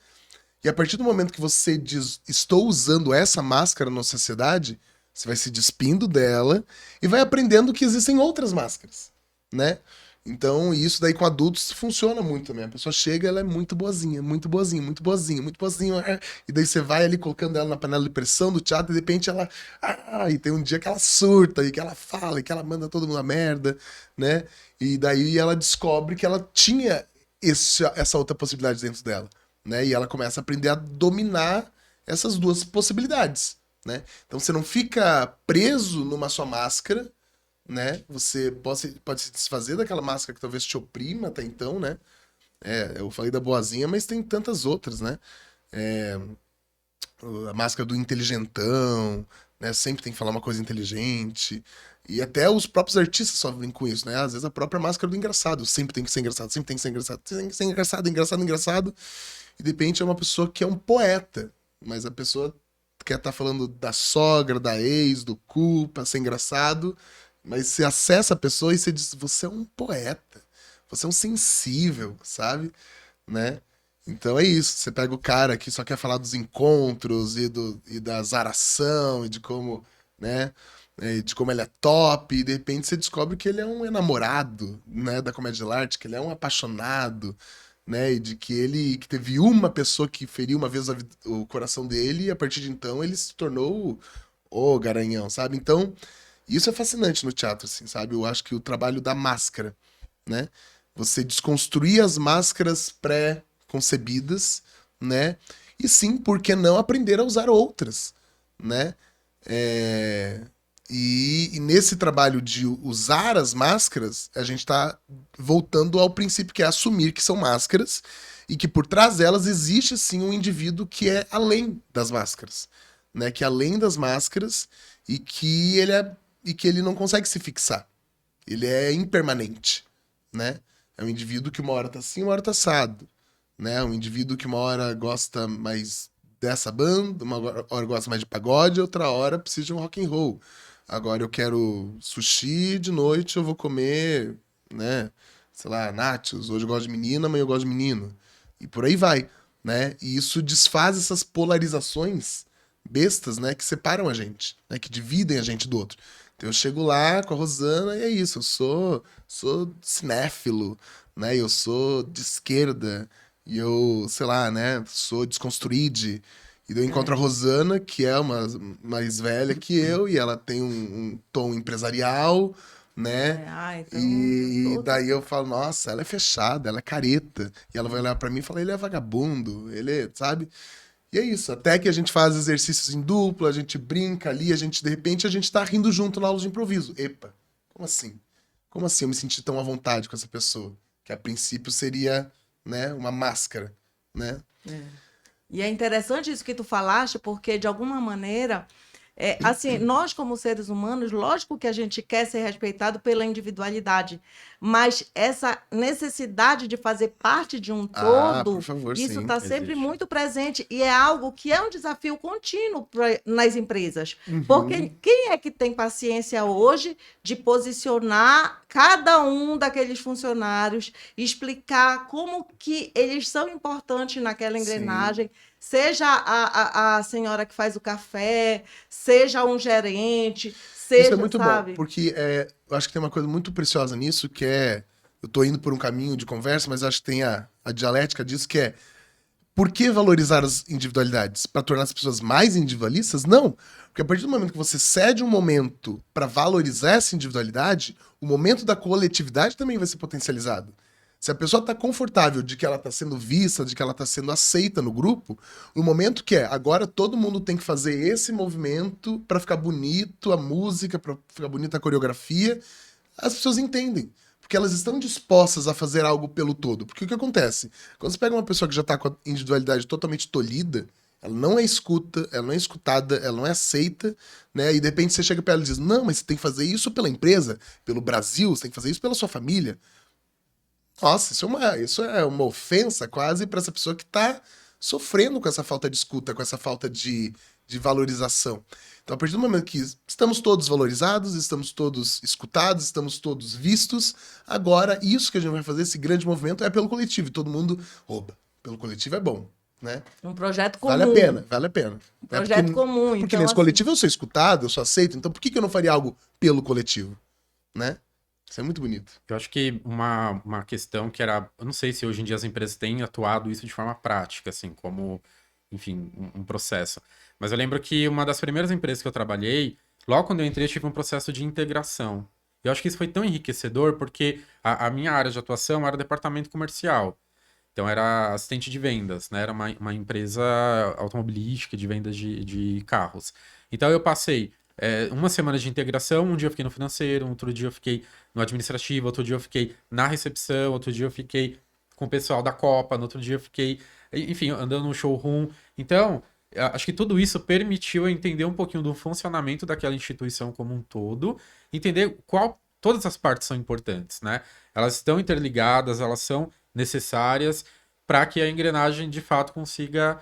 e a partir do momento que você diz, estou usando essa máscara na sociedade, você vai se despindo dela e vai aprendendo que existem outras máscaras, né? Então, isso daí com adultos funciona muito também. A pessoa chega, ela é muito boazinha, muito boazinha, muito boazinha, muito boazinha. E daí você vai ali colocando ela na panela de pressão do teatro e de repente ela. E tem um dia que ela surta e que ela fala e que ela manda todo mundo a merda, né? E daí ela descobre que ela tinha essa outra possibilidade dentro dela, né? E ela começa a aprender a dominar essas duas possibilidades, né? Então você não fica preso numa só máscara, né? Você pode se desfazer daquela máscara que talvez te oprima até então, né? Eu falei da boazinha, mas tem tantas outras, né? É, a máscara do inteligentão, né? Sempre tem que falar uma coisa inteligente. E até os próprios artistas sofrem com isso, né? Às vezes a própria máscara do engraçado. Sempre tem que ser engraçado, sempre tem que ser engraçado, tem que ser engraçado, engraçado, engraçado. E de repente é uma pessoa que é um poeta, mas a pessoa quer estar falando da sogra, da ex, do cu, pra ser engraçado, mas você acessa a pessoa e você diz, você é um poeta, você é um sensível, sabe? Né? Então é isso, você pega o cara que só quer falar dos encontros e da zaração e de como, né? De como ele é top, e de repente você descobre que ele é um enamorado, né, da comédia de arte, que ele é um apaixonado, né, e de que ele que teve uma pessoa que feriu uma vez o coração dele e a partir de então ele se tornou o garanhão, sabe? Então, isso é fascinante no teatro, assim, sabe? Eu acho que o trabalho da máscara, né? Você desconstruir as máscaras pré-concebidas, né? E sim, por que não aprender a usar outras, né? É, e nesse trabalho de usar as máscaras, a gente está voltando ao princípio que é assumir que são máscaras e que por trás delas existe sim um indivíduo que é além das máscaras, né? Que é além das máscaras e que ele não consegue se fixar. Ele é impermanente, né? É um indivíduo que uma hora tá assim, uma hora tá assado, né? Um indivíduo que uma hora gosta mais dessa banda, uma hora gosta mais de pagode, outra hora precisa de um rock and roll. Agora eu quero sushi, de noite eu vou comer, né? Sei lá, nachos. Hoje eu gosto de menina, amanhã eu gosto de menino. E por aí vai, né? E isso desfaz essas polarizações bestas, né? Que separam a gente, né? Que dividem a gente do outro. Então eu chego lá com a Rosana e é isso. Eu sou cinéfilo, né? Eu sou de esquerda e eu, sei lá, né? Sou desconstruído. E daí eu encontro a Rosana, que é uma mais velha que eu, e ela tem um tom empresarial, né? Então, E tudo. daí eu falo, nossa, ela é fechada, ela é careta. E ela vai olhar pra mim e falar, ele é vagabundo, ele é, sabe? E é isso, até que a gente faz exercícios em dupla, a gente brinca ali, de repente, a gente tá rindo junto na aula de improviso. Epa, como assim? Como assim eu me senti tão à vontade com essa pessoa? Que a princípio seria, né, uma máscara, né? E é interessante isso que tu falaste, porque de alguma maneira, assim, nós como seres humanos, lógico que a gente quer ser respeitado pela individualidade, mas essa necessidade de fazer parte de um Ah, por todo, favor, isso sim. está sempre Existe. muito presente e é algo que é um desafio contínuo nas empresas. Porque Uhum. quem é que tem paciência hoje de posicionar cada um daqueles funcionários, explicar como que eles são importantes naquela Sim. engrenagem, seja a senhora que faz o café, seja um gerente, Isso é seja, muito bom, sabe? porque eu acho que tem uma coisa muito preciosa nisso, que é. Eu tô indo por um caminho de conversa, mas acho que tem a dialética disso, que é. Por que valorizar as individualidades? Para tornar as pessoas mais individualistas? Não. Porque a partir do momento que você cede um momento para valorizar essa individualidade, o momento da coletividade também vai ser potencializado. Se a pessoa está confortável de que ela está sendo vista, de que ela está sendo aceita no grupo, o momento que agora todo mundo tem que fazer esse movimento para ficar bonito a música, para ficar bonita a coreografia, as pessoas entendem. Porque elas estão dispostas a fazer algo pelo todo. Porque o que acontece? Quando você pega uma pessoa que já está com a individualidade totalmente tolhida, ela não é escuta, ela não é escutada, ela não é aceita, né? E de repente você chega para ela e diz: não, mas você tem que fazer isso pela empresa, pelo Brasil, você tem que fazer isso pela sua família. Nossa, isso é uma ofensa quase para essa pessoa que está sofrendo com essa falta de escuta, com essa falta de valorização. Então, a partir do momento que estamos todos valorizados, estamos todos escutados, estamos todos vistos, agora isso que a gente vai fazer, esse grande movimento, é pelo coletivo. E todo mundo, oba, pelo coletivo é bom, né? Um projeto Vale a comum. pena, vale a pena. Um Né? projeto comum. Porque Então, nesse assim, coletivo eu sou escutado, eu sou aceito, então por que eu não faria algo pelo coletivo, né? Isso é muito bonito. Eu acho que uma questão que era. Eu não sei se hoje em dia as empresas têm atuado isso de forma prática, assim, como, enfim, um processo. Mas eu lembro que uma das primeiras empresas que eu trabalhei, logo quando eu entrei, eu tive um processo de integração. Eu acho que isso foi tão enriquecedor porque a minha área de atuação era departamento comercial. Então era assistente de vendas, né? Era uma empresa automobilística de vendas de carros. Então eu passei uma semana de integração, um dia eu fiquei no financeiro, outro dia eu fiquei no administrativo, outro dia eu fiquei na recepção, outro dia eu fiquei com o pessoal da Copa, no outro dia eu fiquei, enfim, andando no showroom. Então, acho que tudo isso permitiu eu entender um pouquinho do funcionamento daquela instituição como um todo, entender todas as partes são importantes, né? Elas estão interligadas, elas são necessárias para que a engrenagem de fato consiga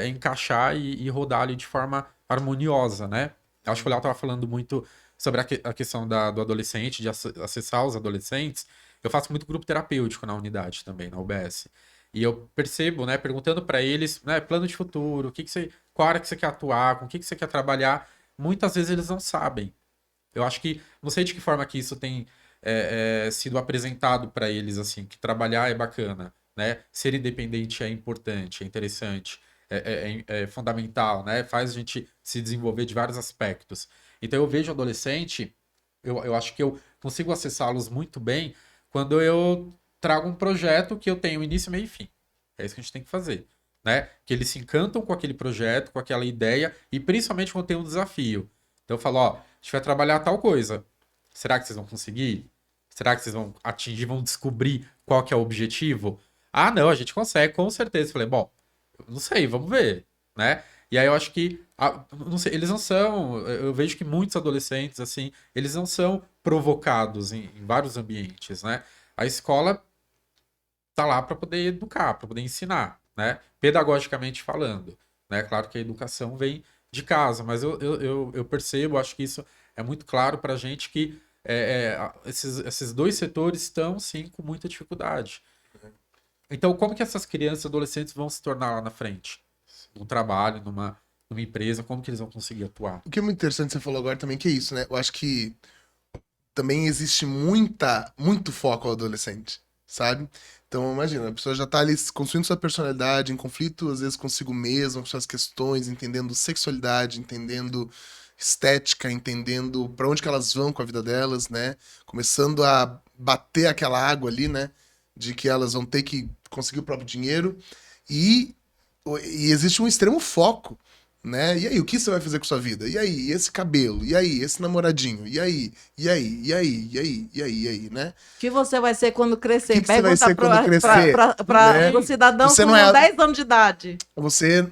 encaixar e rodar ali de forma harmoniosa, né? Acho que o Léo estava falando muito sobre a questão do adolescente, de acessar os adolescentes. Eu faço muito grupo terapêutico na unidade também, na UBS. E eu percebo, né, perguntando para eles, né, plano de futuro, qual área que você quer atuar, com o que você quer trabalhar, muitas vezes eles não sabem. Eu acho que, não sei de que forma que isso tem sido apresentado para eles, assim, que trabalhar é bacana, né? Ser independente é importante, é interessante, é fundamental, né? Faz a gente se desenvolver de vários aspectos. Então eu vejo adolescente, eu acho que eu consigo acessá-los muito bem quando eu trago um projeto que eu tenho início, meio e fim. É isso que a gente tem que fazer, né? Que eles se encantam com aquele projeto, com aquela ideia, e principalmente quando tem um desafio. Então eu falo, ó, a gente vai trabalhar tal coisa. Será que vocês vão conseguir? Será que vocês vão atingir, vão descobrir qual que é o objetivo? Ah, não, a gente consegue, com certeza. Eu falei, bom, não sei, vamos ver, né? E aí eu acho que, não sei, eles não são, eu vejo que muitos adolescentes, assim, eles não são provocados em vários ambientes, né? A escola tá lá para poder educar, para poder ensinar, né? Pedagogicamente falando, né? Claro que a educação vem de casa, mas eu percebo, acho que isso é muito claro para a gente que esses dois setores estão, sim, com muita dificuldade. Então, como que essas crianças e adolescentes vão se tornar lá na frente? Num trabalho, numa empresa, como que eles vão conseguir atuar? O que é muito interessante que você falou agora também, que é isso, né? Eu acho que também existe muito foco ao adolescente, sabe? Então, imagina, a pessoa já tá ali construindo sua personalidade, em conflito, às vezes, consigo mesma, com suas questões, entendendo sexualidade, entendendo estética, entendendo pra onde que elas vão com a vida delas, né? Começando a bater aquela água ali, né? De que elas vão ter que conseguir o próprio dinheiro. E, e existe um extremo foco, né? E aí, o que você vai fazer com sua vida? E aí, esse cabelo? E aí, esse namoradinho? E aí? E aí? E aí? E aí? E aí? E aí, né? O que você vai ser quando crescer? Que você vai ser quando crescer, Para né? um cidadão Você com não é 10 anos de idade. você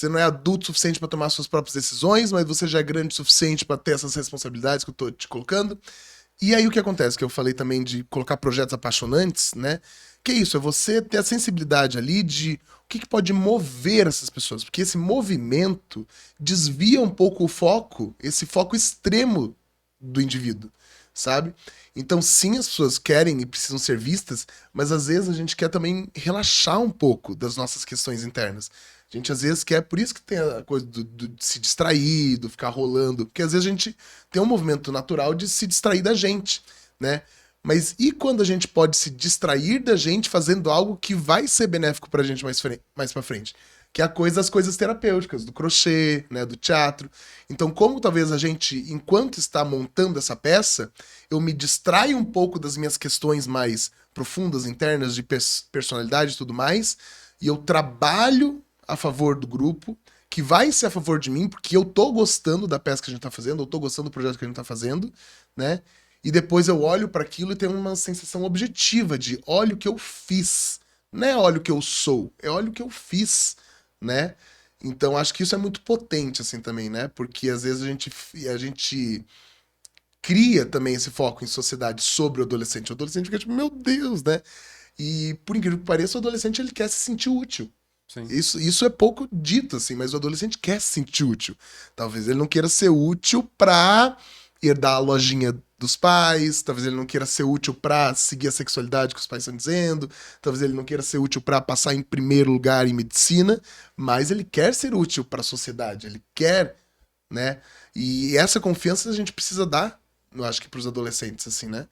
não é adulto o suficiente para tomar suas próprias decisões, mas você já é grande o suficiente para ter essas responsabilidades que eu tô te colocando. E aí o que acontece? Que eu falei também de colocar projetos apaixonantes, né? Que é isso, é você ter a sensibilidade ali de o que pode mover essas pessoas. Porque esse movimento desvia um pouco o foco, esse foco extremo do indivíduo, sabe? Então, sim, as pessoas querem e precisam ser vistas, mas às vezes a gente quer também relaxar um pouco das nossas questões internas. A gente às vezes quer, por isso que tem a coisa de se distrair, do ficar rolando, porque às vezes a gente tem um movimento natural de se distrair da gente, né? Mas e quando a gente pode se distrair da gente fazendo algo que vai ser benéfico pra gente mais pra frente? Que é as coisas terapêuticas, do crochê, né, do teatro. Então, como talvez a gente, enquanto está montando essa peça, eu me distraio um pouco das minhas questões mais profundas, internas, de personalidade e tudo mais, e eu trabalho a favor do grupo, que vai ser a favor de mim, porque eu tô gostando da peça que a gente tá fazendo, eu tô gostando do projeto que a gente tá fazendo, né? E depois eu olho para aquilo e tenho uma sensação objetiva de olha o que eu fiz. Não é olha o que eu sou, é olha o que eu fiz, né? Então acho que isso é muito potente assim também, né? Porque às vezes a gente cria também esse foco em sociedade sobre o adolescente. O adolescente fica tipo, meu Deus, né? E por incrível que pareça, o adolescente ele quer se sentir útil. Sim. Isso é pouco dito, assim, mas o adolescente quer se sentir útil. Talvez ele não queira ser útil pra herdar a lojinha dos pais, talvez ele não queira ser útil pra seguir a sexualidade que os pais estão dizendo, talvez ele não queira ser útil pra passar em primeiro lugar em medicina, mas ele quer ser útil pra sociedade, ele quer, né? E essa confiança a gente precisa dar, eu acho que pros adolescentes, assim, né?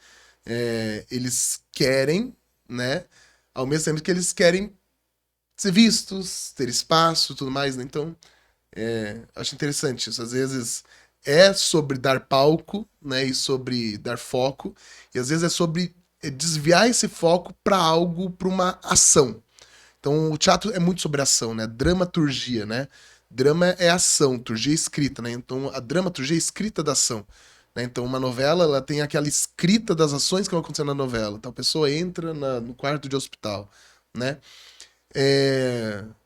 Eles querem, né? Ao mesmo tempo que eles querem ser vistos, ter espaço, tudo mais, né? Então, acho interessante isso. Às vezes é sobre dar palco, né? E sobre dar foco. E às vezes é sobre desviar esse foco para algo, para uma ação. Então, o teatro é muito sobre ação, né? Dramaturgia, né? Drama é ação, turgia é escrita, né? Então, a dramaturgia é escrita da ação. Né? Então, uma novela, ela tem aquela escrita das ações que vão acontecer na novela. Então, a pessoa entra no quarto de hospital, né?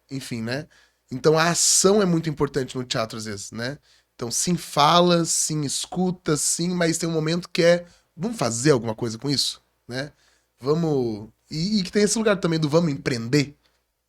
Enfim, né? Então a ação é muito importante no teatro às vezes, né? Então sim fala, sim escuta, sim, mas tem um momento que vamos fazer alguma coisa com isso, né? Vamos e que tem esse lugar também do vamos empreender,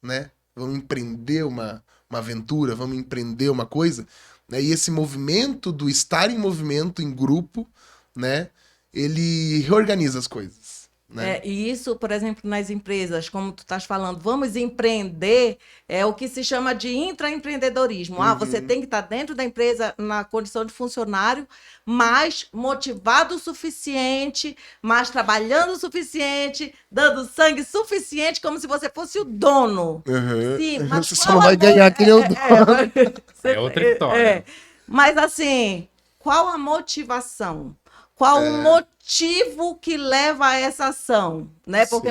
né? Vamos empreender uma aventura, vamos empreender uma coisa, né? E esse movimento do estar em movimento em grupo, né? Ele reorganiza as coisas, né? E isso, por exemplo, nas empresas, como tu estás falando, vamos empreender, é o que se chama de intraempreendedorismo. Você tem que estar dentro da empresa na condição de funcionário, mas motivado o suficiente, mas trabalhando o suficiente, dando sangue suficiente, como se você fosse o dono. Uhum. Sim, mas Você só não vai ganhar que nem o dono. É outra história. Mas assim, qual a motivação? Qual o motivo que leva a essa ação, né? Porque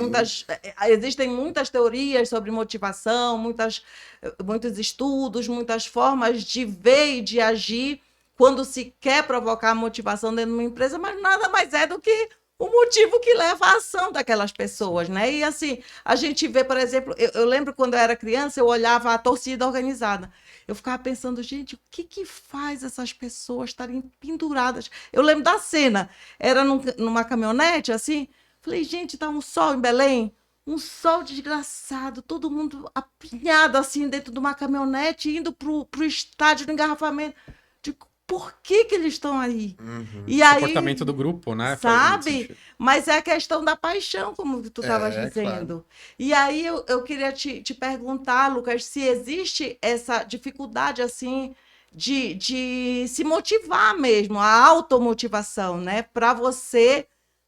existem muitas teorias sobre motivação, muitos estudos, muitas formas de ver e de agir quando se quer provocar motivação dentro de uma empresa, mas nada mais é do que o motivo que leva à ação daquelas pessoas, né? E assim, a gente vê, por exemplo, eu lembro quando eu era criança, eu olhava a torcida organizada. Eu ficava pensando, gente, o que faz essas pessoas estarem penduradas? Eu lembro da cena, era numa caminhonete, assim, falei, gente, tá um sol em Belém, um sol desgraçado, todo mundo apinhado, assim, dentro de uma caminhonete, indo pro estádio do engarrafamento. Digo, por que eles estão aí? E O aí, comportamento do grupo, né? sabe? Faz muito sentido. Mas é a questão da paixão, como tu estavas dizendo. Claro. E aí eu queria te perguntar, Lucas, se existe essa dificuldade, assim, de se motivar mesmo, a automotivação, né? Para você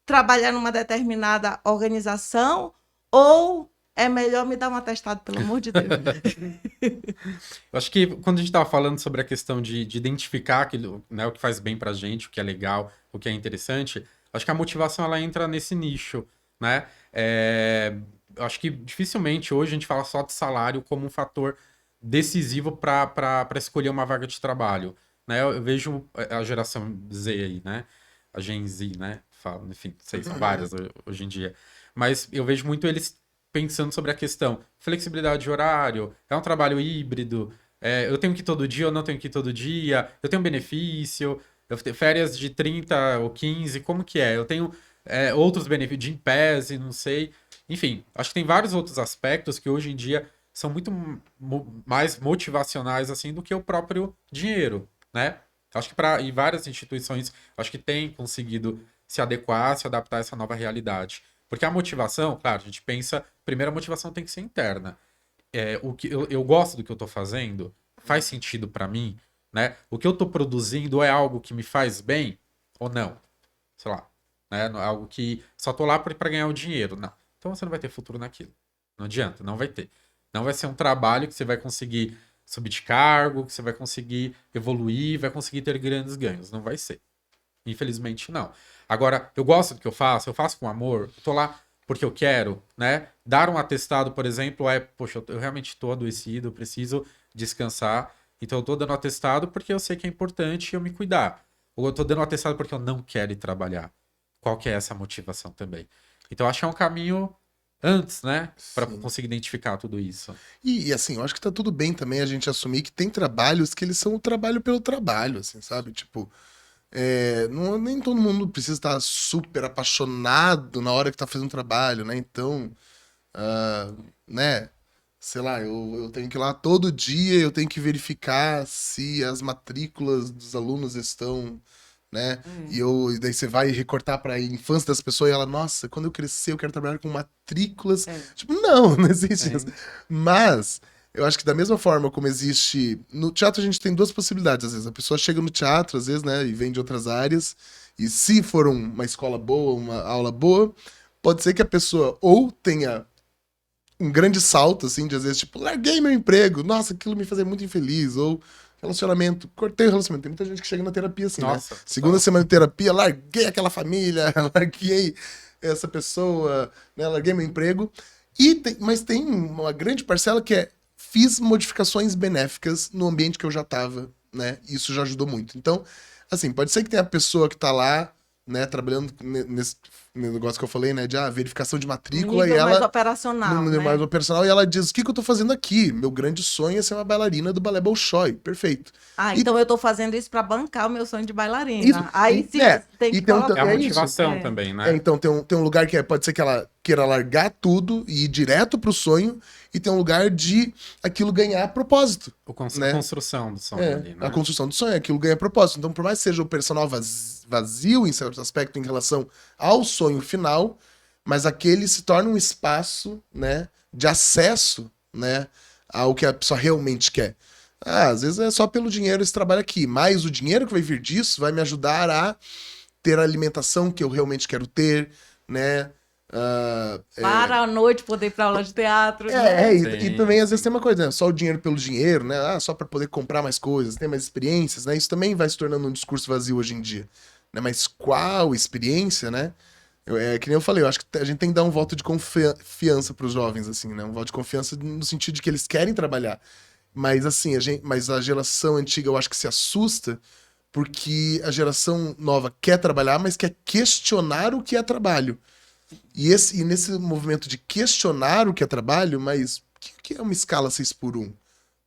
trabalhar numa determinada organização ou é melhor me dar um atestado, pelo amor de Deus? Eu acho que quando a gente estava falando sobre a questão de identificar aquilo, né, o que faz bem pra gente, o que é legal, o que é interessante, acho que a motivação ela entra nesse nicho, né? Eu acho que dificilmente hoje a gente fala só de salário como um fator decisivo para escolher uma vaga de trabalho, né? Eu vejo a geração Z aí, né? A Gen Z, né? Falo, enfim, sei, são várias hoje em dia. Mas eu vejo muito eles pensando sobre a questão flexibilidade de horário, é um trabalho híbrido, eu tenho que ir todo dia ou não tenho que ir todo dia, eu tenho benefício, eu tenho férias de 30 ou 15, como que é? Eu tenho outros benefícios de Gympass, não sei. Enfim, acho que tem vários outros aspectos que hoje em dia são muito mais motivacionais assim do que o próprio dinheiro, né? Acho que e várias instituições acho que têm conseguido se adequar, se adaptar a essa nova realidade. Porque a motivação, claro, a gente pensa, primeiro a motivação tem que ser interna. O que eu gosto do que eu tô fazendo, faz sentido para mim, né? O que eu tô produzindo é algo que me faz bem ou não? Sei lá, né? Não é algo que só tô lá para ganhar o dinheiro, não. Então você não vai ter futuro naquilo. Não adianta, não vai ter. Não vai ser um trabalho que você vai conseguir subir de cargo, que você vai conseguir evoluir, vai conseguir ter grandes ganhos. Não vai ser. Infelizmente, não. Agora, eu gosto do que eu faço com amor, eu tô lá porque eu quero, né? Dar um atestado, por exemplo, poxa, eu realmente tô adoecido, eu preciso descansar, então eu tô dando atestado porque eu sei que é importante eu me cuidar. Ou eu tô dando atestado porque eu não quero ir trabalhar. Qual que é essa motivação também? Então, eu acho que é um caminho antes, né? Para Sim. conseguir identificar tudo isso. E assim, eu acho que tá tudo bem também a gente assumir que tem trabalhos que eles são o trabalho pelo trabalho, assim, sabe? Tipo, não, nem todo mundo precisa estar super apaixonado na hora que tá fazendo trabalho, né? Então, ah, né? Sei lá, eu tenho que ir lá todo dia, eu tenho que verificar se as matrículas dos alunos estão, né? E daí você vai recortar para a infância das pessoas e ela, nossa, quando eu crescer eu quero trabalhar com matrículas. Tipo, não, não existe isso. Mas eu acho que da mesma forma como existe no teatro, a gente tem duas possibilidades às vezes. A pessoa chega no teatro às vezes, né, e vem de outras áreas, e se for uma escola boa, uma aula boa, pode ser que a pessoa ou tenha um grande salto, assim, de às vezes, tipo, larguei meu emprego, nossa, aquilo me fazia muito infeliz, ou relacionamento, cortei o relacionamento. Tem muita gente que chega na terapia assim, Nossa, né? Segunda semana de terapia, larguei aquela família, larguei essa pessoa, né? Larguei meu emprego. Mas tem uma grande parcela que fiz modificações benéficas no ambiente que eu já tava, né? Isso já ajudou muito. Então, assim, pode ser que tenha a pessoa que tá lá, né, trabalhando nesse negócio que eu falei, né, de verificação de No matrícula, e nível mais ela operacional, no né? mais operacional, e ela diz: o que que eu tô fazendo aqui? Meu grande sonho é ser uma bailarina do Balé Bolshoi. Perfeito. Ah, E então eu tô fazendo isso para bancar o meu sonho de isso, bailarina. Aí sim, tem e que tem É a colocar. é isso. motivação É. também, né? Então tem um lugar que pode ser que ela queira largar tudo e ir direto pro sonho, e tem um lugar de aquilo ganhar propósito, A né? construção do sonho ali, A né? construção do sonho, aquilo ganha propósito. Então, por mais que seja o personal vazio em certo aspecto em relação ao sonho final, mas aquele se torna um espaço, né, de acesso, né, ao que a pessoa realmente quer. Às vezes é só pelo dinheiro esse trabalho aqui, mas o dinheiro que vai vir disso vai me ajudar a ter a alimentação que eu realmente quero ter, né? Para a noite poder ir para aula de teatro, né? E Sim, também às vezes sim. tem uma coisa, né? Só o dinheiro pelo dinheiro, né? Só para poder comprar mais coisas, ter mais experiências, né? Isso também vai se tornando um discurso vazio hoje em dia, né? Mas qual experiência, né? Que nem eu falei, eu acho que a gente tem que dar um voto de confiança para os jovens, assim, né? Um voto de confiança no sentido de que eles querem trabalhar. Mas assim, mas a geração antiga eu acho que se assusta porque a geração nova quer trabalhar, mas quer questionar o que é trabalho. E nesse movimento de questionar o que é trabalho, mas o que é uma escala 6x1?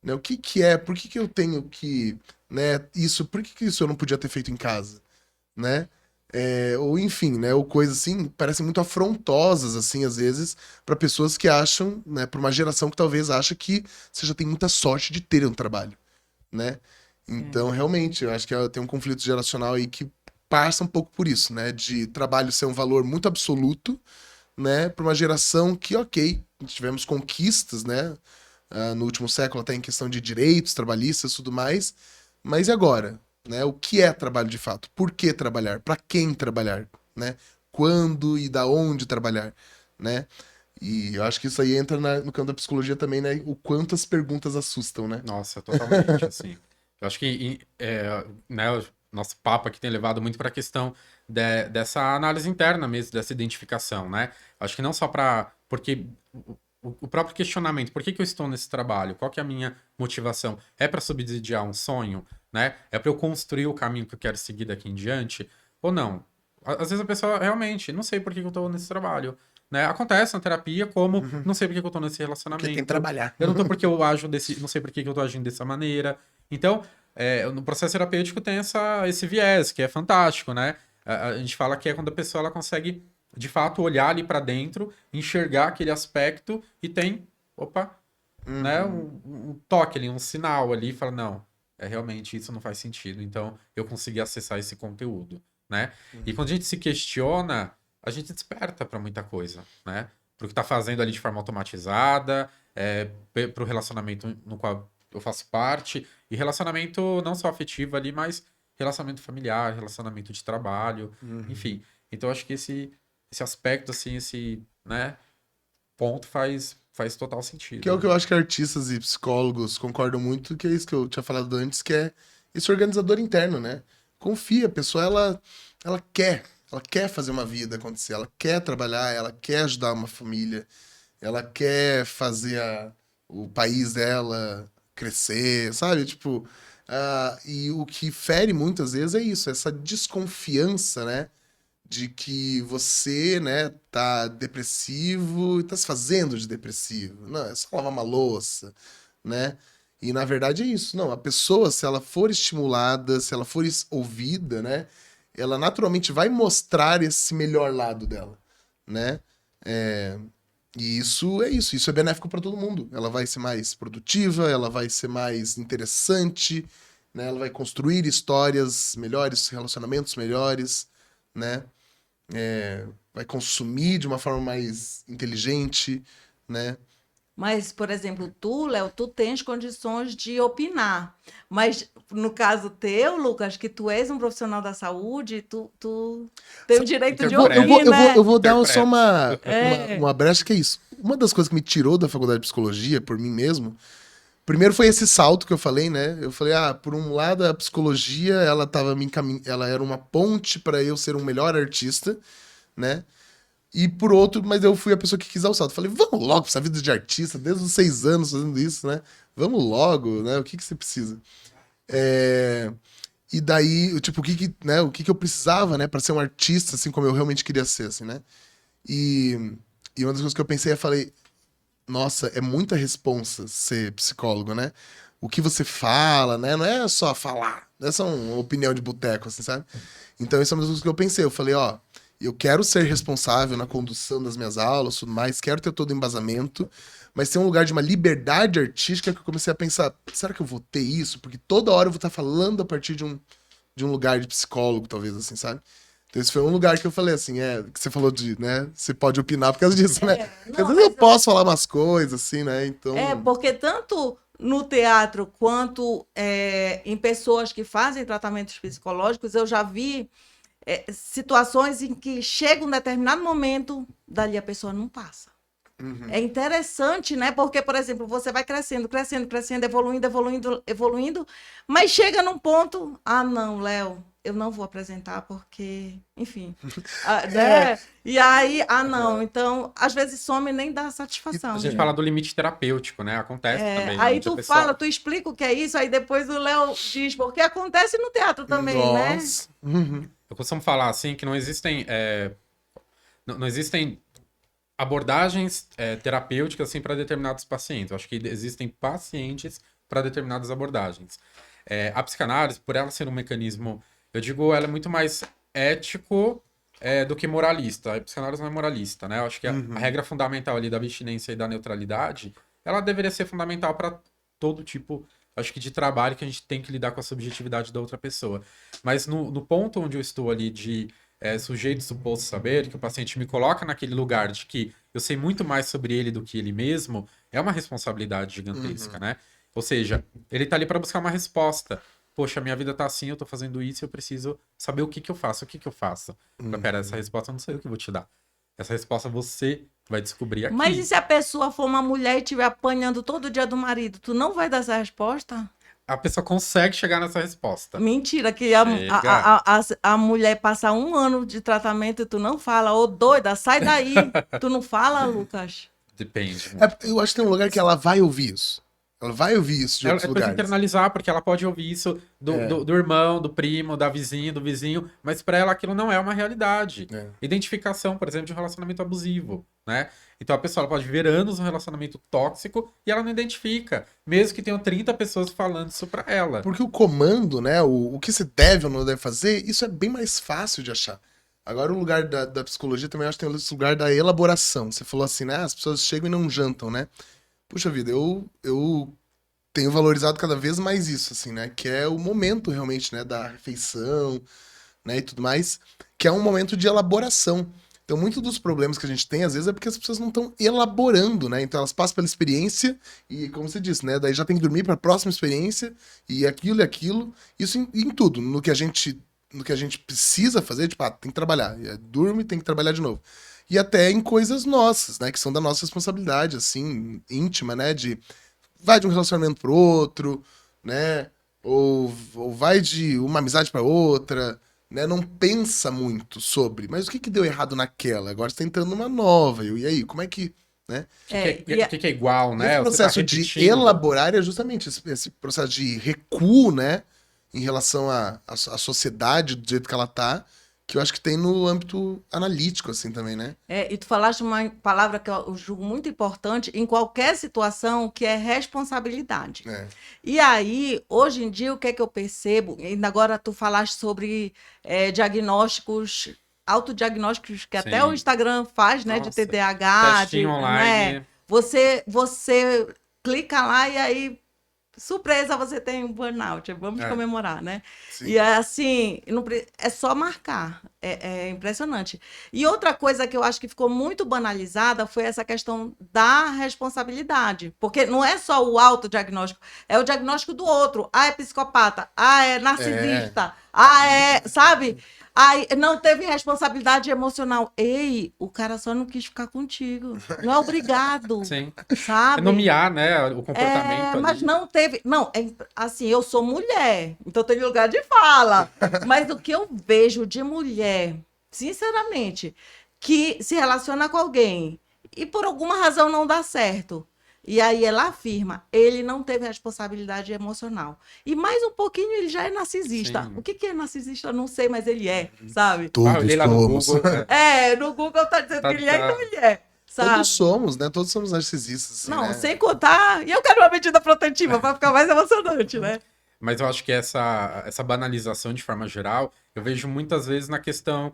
Né? O que é? Por que eu tenho que, né, isso? Por que isso eu não podia ter feito em casa? Né? Ou enfim, né? Ou coisas assim, parecem muito afrontosas, assim, às vezes, para pessoas que acham, né? Para uma geração que talvez acha que você já tem muita sorte de ter um trabalho, né? Então, realmente, eu acho que tem um conflito geracional aí que passa um pouco por isso, né? De trabalho ser um valor muito absoluto, né? Para uma geração que, ok, tivemos conquistas, né? No último século, até em questão de direitos trabalhistas e tudo mais. Mas e agora? Né? O que é trabalho de fato? Por que trabalhar? Para quem trabalhar? Né? quando e da onde trabalhar, né? E eu acho que isso aí entra no campo da psicologia também, né? O quanto as perguntas assustam, né? Nossa, totalmente, assim. Eu acho que né, o nosso papo aqui tem levado muito para a questão dessa análise interna mesmo, dessa identificação, né? Acho que não só para... Porque o próprio questionamento, por que que eu estou nesse trabalho? Qual que é a minha motivação? É para subsidiar um sonho, né? É para eu construir o caminho que eu quero seguir daqui em diante? Ou não? Às vezes a pessoa realmente, não sei por que que eu estou nesse trabalho. Né? Acontece na terapia, como não sei por que que eu tô nesse Porque relacionamento. tem que trabalhar. Eu não tô porque eu ajo não sei por que que eu tô agindo dessa maneira. Então, no processo terapêutico tem esse viés, que é fantástico, né? A gente fala que é quando a pessoa ela consegue, de fato, olhar ali pra dentro, enxergar aquele aspecto e tem, opa, né? Um toque ali, um sinal ali, e fala, não, realmente isso não faz sentido. Então, eu consegui acessar esse conteúdo, né? E quando a gente se questiona, a gente desperta para muita coisa, né? Para o que está fazendo ali de forma automatizada, para o relacionamento no qual eu faço parte, e relacionamento não só afetivo ali, mas relacionamento familiar, relacionamento de trabalho, enfim. Então, acho que esse aspecto, assim, né, ponto faz total sentido. Que é o que eu acho que artistas e psicólogos concordam muito, que é isso que eu tinha falado antes, que é esse organizador interno, né? Confia, a pessoa, ela quer fazer uma vida acontecer, ela quer trabalhar, ela quer ajudar uma família, ela quer fazer o país dela crescer, sabe? Tipo, e o que fere muitas vezes é isso, essa desconfiança, né? De que você, né, tá depressivo e tá se fazendo de depressivo. Não, é só lavar uma louça, né? E na verdade é isso. Não, a pessoa, se ela for estimulada, se ela for ouvida, né, ela naturalmente vai mostrar esse melhor lado dela, né? É, e isso é benéfico para todo mundo. Ela vai ser mais produtiva, ela vai ser mais interessante, né? Ela vai construir histórias melhores, relacionamentos melhores, né? Vai consumir de uma forma mais inteligente, né? Mas, por exemplo, tu, Léo, tu tens condições de opinar. Mas no caso teu, Lucas, que tu és um profissional da saúde, tu tem o direito de Interpreta. ouvir, né? Eu vou dar só Interpreta. uma brecha que é isso. Uma das coisas que me tirou da faculdade de psicologia, por mim mesmo, primeiro foi esse salto que eu falei, né? Eu falei, por um lado, a psicologia, ela tava ela era uma ponte para eu ser um melhor artista, né? E por outro, mas eu fui a pessoa que quis dar o salto. Falei, vamos logo pra essa vida de artista, desde os 6 anos fazendo isso, né? Vamos logo, né? O que você precisa? E daí, tipo, né, o que eu precisava, né, para ser um artista, assim, como eu realmente queria ser, assim, né? E uma das coisas que eu pensei, eu falei, nossa, é muita responsa ser psicólogo, né? O que você fala, né? Não é só falar, não é só uma opinião de boteco, assim, sabe? Então, isso é uma das coisas que eu pensei. Eu falei, eu quero ser responsável na condução das minhas aulas, tudo mais, quero ter todo o embasamento, mas tem um lugar de uma liberdade artística que eu comecei a pensar, será que eu vou ter isso? Porque toda hora eu vou estar falando a partir de um lugar de psicólogo, talvez, assim, sabe? Então esse foi um lugar que eu falei assim, que você falou de, né, você pode opinar por causa disso, né? Porque às vezes eu posso falar umas coisas, assim, né, então... Porque tanto no teatro quanto em pessoas que fazem tratamentos psicológicos, eu já vi situações em que chega um determinado momento, dali a pessoa não passa. É interessante, né? Porque, por exemplo, você vai crescendo, crescendo, crescendo, evoluindo, evoluindo, evoluindo, mas chega num ponto, não, Léo, eu não vou apresentar porque, enfim, né? E aí, não, então, às vezes some e nem dá satisfação. A gente fala do limite terapêutico, né? Acontece também. Aí onde a tu pessoa- fala, tu explica o que é isso, aí depois o Léo diz, porque acontece no teatro também, né? Nossa. Uhum. Eu costumo falar assim que não existem, não existem abordagens terapêuticas assim para determinados pacientes. Eu acho que existem pacientes para determinadas abordagens. A psicanálise, por ela ser um mecanismo, eu digo, ela é muito mais ético do que moralista. A psicanálise não é moralista, né? Eu acho que a regra fundamental ali da abstinência e da neutralidade, ela deveria ser fundamental para todo tipo, acho que de trabalho que a gente tem que lidar com a subjetividade da outra pessoa. Mas no ponto onde eu estou ali de sujeito suposto saber, que o paciente me coloca naquele lugar de que eu sei muito mais sobre ele do que ele mesmo, é uma responsabilidade gigantesca, né? Ou seja, ele tá ali para buscar uma resposta. poxa, minha vida tá assim, eu tô fazendo isso, eu preciso saber o que que eu faço, Pera, essa resposta não sei eu que vou te dar. Essa resposta você vai descobrir aqui. Mas e se a pessoa for uma mulher e estiver apanhando todo dia do marido? Tu não vai dar essa resposta? A pessoa consegue chegar nessa resposta. Mentira, que Chega. a mulher passa 1 ano de tratamento e tu não fala. Ô, doida, sai daí. Tu não fala, Lucas? Depende. Eu acho que tem um lugar que ela vai ouvir isso. Ela vai ouvir isso de Ela outros depois lugares. internalizar, porque ela pode ouvir isso do irmão, do primo, da vizinha, do vizinho, mas pra ela aquilo não é uma realidade. É. Identificação, por exemplo, de um relacionamento abusivo, né? Então a pessoa ela pode viver anos num relacionamento tóxico e ela não identifica, mesmo que tenham 30 pessoas falando isso pra ela. Porque o comando, né? O que se deve ou não deve fazer, isso é bem mais fácil de achar. Agora, o lugar da psicologia também acho que tem esse lugar da elaboração. Você falou assim, né? As pessoas chegam e não jantam, né? Puxa vida, eu tenho valorizado cada vez mais isso, assim, né? Que é o momento realmente, né? Da refeição, né? E tudo mais. Que é um momento de elaboração. Então, muitos dos problemas que a gente tem, às vezes, é porque as pessoas não estão elaborando, né? Então, elas passam pela experiência e, como você disse, né? Daí já tem que dormir para a próxima experiência e aquilo e aquilo. Isso em tudo. No que a gente precisa fazer, tipo, tem que trabalhar. Dorme, tem que trabalhar de novo. E até em coisas nossas, né? Que são da nossa responsabilidade, assim, íntima, né? Vai de um relacionamento pro outro, né? Ou vai de uma amizade para outra, né? Não pensa muito sobre, mas o que deu errado naquela? Agora você tá entrando numa nova, e aí, como é que, né? O que é igual, né? Esse Você tá processo de repetindo. elaborar é justamente esse processo de recuo, né? Em relação à sociedade, do jeito que ela tá, que eu acho que tem no âmbito analítico, assim, também, né? E tu falaste uma palavra que eu julgo muito importante em qualquer situação, que é responsabilidade. É. E aí, hoje em dia, o que é que eu percebo? Ainda agora tu falaste sobre diagnósticos, autodiagnósticos, que até Sim. o Instagram faz, né? De Nossa, TDAH, testinho né? online. Você clica lá e aí, surpresa, você tem um burnout. Vamos É. comemorar, né? Sim. E assim, é só marcar. É impressionante. E outra coisa que eu acho que ficou muito banalizada foi essa questão da responsabilidade. Porque não é só o autodiagnóstico, é o diagnóstico do outro. Ah, é psicopata. Ah, é narcisista. Ah, sabe? Aí não teve responsabilidade emocional. Ei, o cara só não quis ficar contigo. Não é obrigado. Sim. Sabe? É nomear, né, o comportamento ali. Mas não teve. Não, assim, eu sou mulher, então tem lugar de fala. Mas o que eu vejo de mulher, sinceramente, que se relaciona com alguém e por alguma razão não dá certo. E aí ela afirma, ele não teve responsabilidade emocional. E mais um pouquinho ele já é narcisista. Sim. O que é narcisista? Eu não sei, mas ele é, sabe? Ah, eu olhei lá no somos. Google. No Google tá dizendo que ele é, Tá. então ele é. Sabe? Todos somos, né? Todos somos narcisistas. Assim, Não, né? sem contar. E eu quero uma medida protetiva para ficar mais emocionante, né? Mas eu acho que essa banalização, de forma geral, eu vejo muitas vezes na questão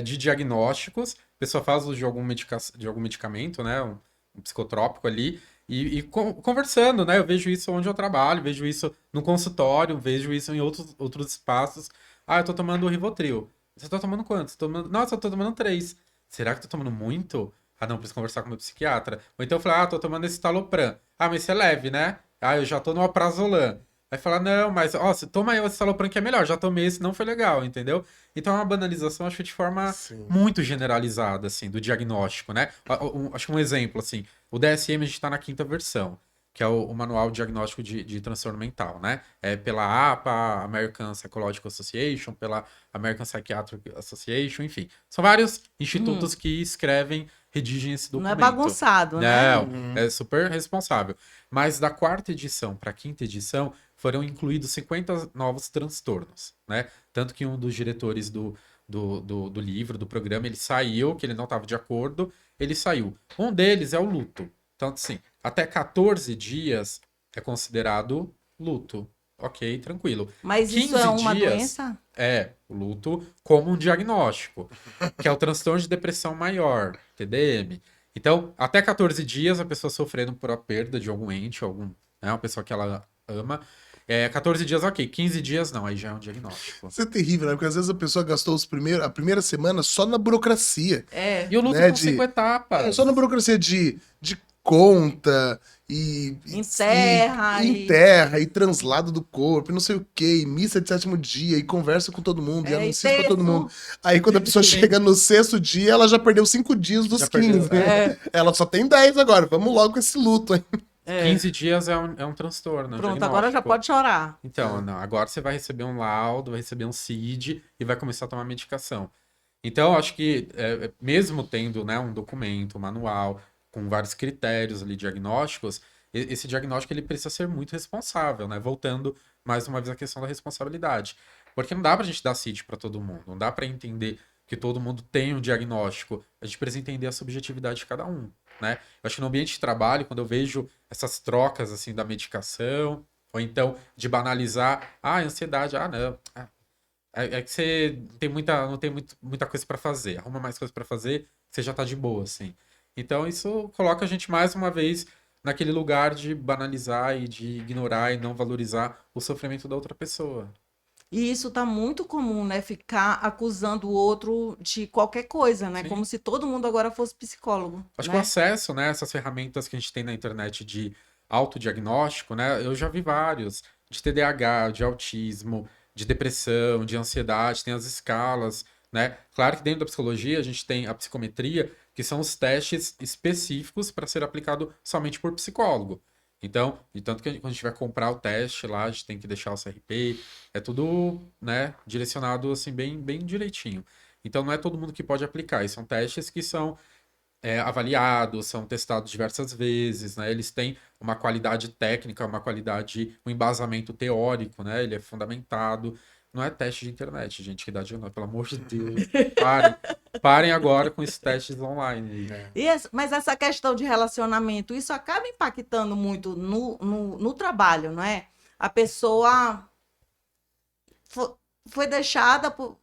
de diagnósticos. A pessoa faz uso de algum medicamento, né? Um psicotrópico ali. E conversando, né? Eu vejo isso onde eu trabalho, vejo isso no consultório, vejo isso em outros espaços. Ah, eu tô tomando Rivotril. Você tá tomando quanto? Nossa, eu tô tomando 3. Será que eu tô tomando muito? Ah, não, preciso conversar com o meu psiquiatra. Ou então eu falo, tô tomando esse Talopram. Ah, mas isso é leve, né? Ah, eu já tô no Alprazolam. Aí fala, não, mas, você toma aí esse Talopram que é melhor. Já tomei esse, não foi legal, entendeu? Então é uma banalização, acho que de forma muito generalizada, assim, do diagnóstico, né? Acho que um exemplo, assim, o DSM a gente tá na 5ª versão, que é o Manual Diagnóstico de Transtorno Mental, né? É pela APA, American Psychological Association, pela American Psychiatric Association, enfim. São vários institutos que redigem esse Não documento. é bagunçado, né? Não, é super responsável. Mas da 4ª edição para a 5ª edição foram incluídos 50 novos transtornos, né? Tanto que um dos diretores do livro, do programa, ele saiu, que ele não estava de acordo, ele saiu. Um deles é o luto. Então, assim, até 14 dias é considerado luto. Ok, tranquilo. Mas isso é uma doença? É, o luto como um diagnóstico, que é o transtorno de depressão maior, TDM. Então, até 14 dias a pessoa sofrendo por a perda de algum ente, uma pessoa que ela ama. 14 dias, ok. 15 dias, não. Aí já é um diagnóstico. Isso é terrível, né? Porque às vezes a pessoa gastou a primeira semana só na burocracia. E o luto né? são 5 etapas. Só na burocracia de conta Enterra enterra e translado do corpo, e não sei o quê, e missa de 7º dia, e conversa com todo mundo, e anuncia pra todo mundo. Aí quando a pessoa chega no 6º dia, ela já perdeu 5 dias dos Já 15. perdeu, Ela só tem 10 agora, vamos logo com esse luto, hein? 15 dias é um transtorno, Pronto, agora já diagnóstico. pode chorar. Então, não, agora você vai receber um laudo, vai receber um CID e vai começar a tomar medicação. Então, eu acho que, mesmo tendo, né, um documento, um manual, com vários critérios ali diagnósticos, esse diagnóstico ele precisa ser muito responsável, né? Voltando mais uma vez à questão da responsabilidade. Porque não dá pra gente dar CID para todo mundo, não dá para entender que todo mundo tem um diagnóstico. A gente precisa entender a subjetividade de cada um, né? Eu acho que no ambiente de trabalho, quando eu vejo essas trocas, assim, da medicação, ou então de banalizar, ansiedade, não. É que você não tem muita coisa pra fazer. Arruma mais coisa pra fazer, você já tá de boa, assim. Então isso coloca a gente mais uma vez naquele lugar de banalizar e de ignorar e não valorizar o sofrimento da outra pessoa. E isso tá muito comum, né? Ficar acusando o outro de qualquer coisa, né? Sim. Como se todo mundo agora fosse psicólogo, Acho né? que o acesso, né, essas ferramentas que a gente tem na internet de autodiagnóstico, né, eu já vi vários, de TDAH, de autismo, de depressão, de ansiedade, tem as escalas, né? Claro que dentro da psicologia a gente tem a psicometria, que são os testes específicos para ser aplicado somente por psicólogo. Então, e tanto que quando a gente vai comprar o teste lá, a gente tem que deixar o CRP, é tudo, né, direcionado assim bem, bem direitinho. Então não é todo mundo que pode aplicar, e são testes que são avaliados, são testados diversas vezes, né? Eles têm uma qualidade técnica, uma qualidade, um embasamento teórico, né? Ele é fundamentado. Não é teste de internet, gente, que dá de não, pelo amor de Deus. Parem. Parem agora com esses testes online. Mas essa questão de relacionamento, isso acaba impactando muito no trabalho, não é? A pessoa foi deixada por.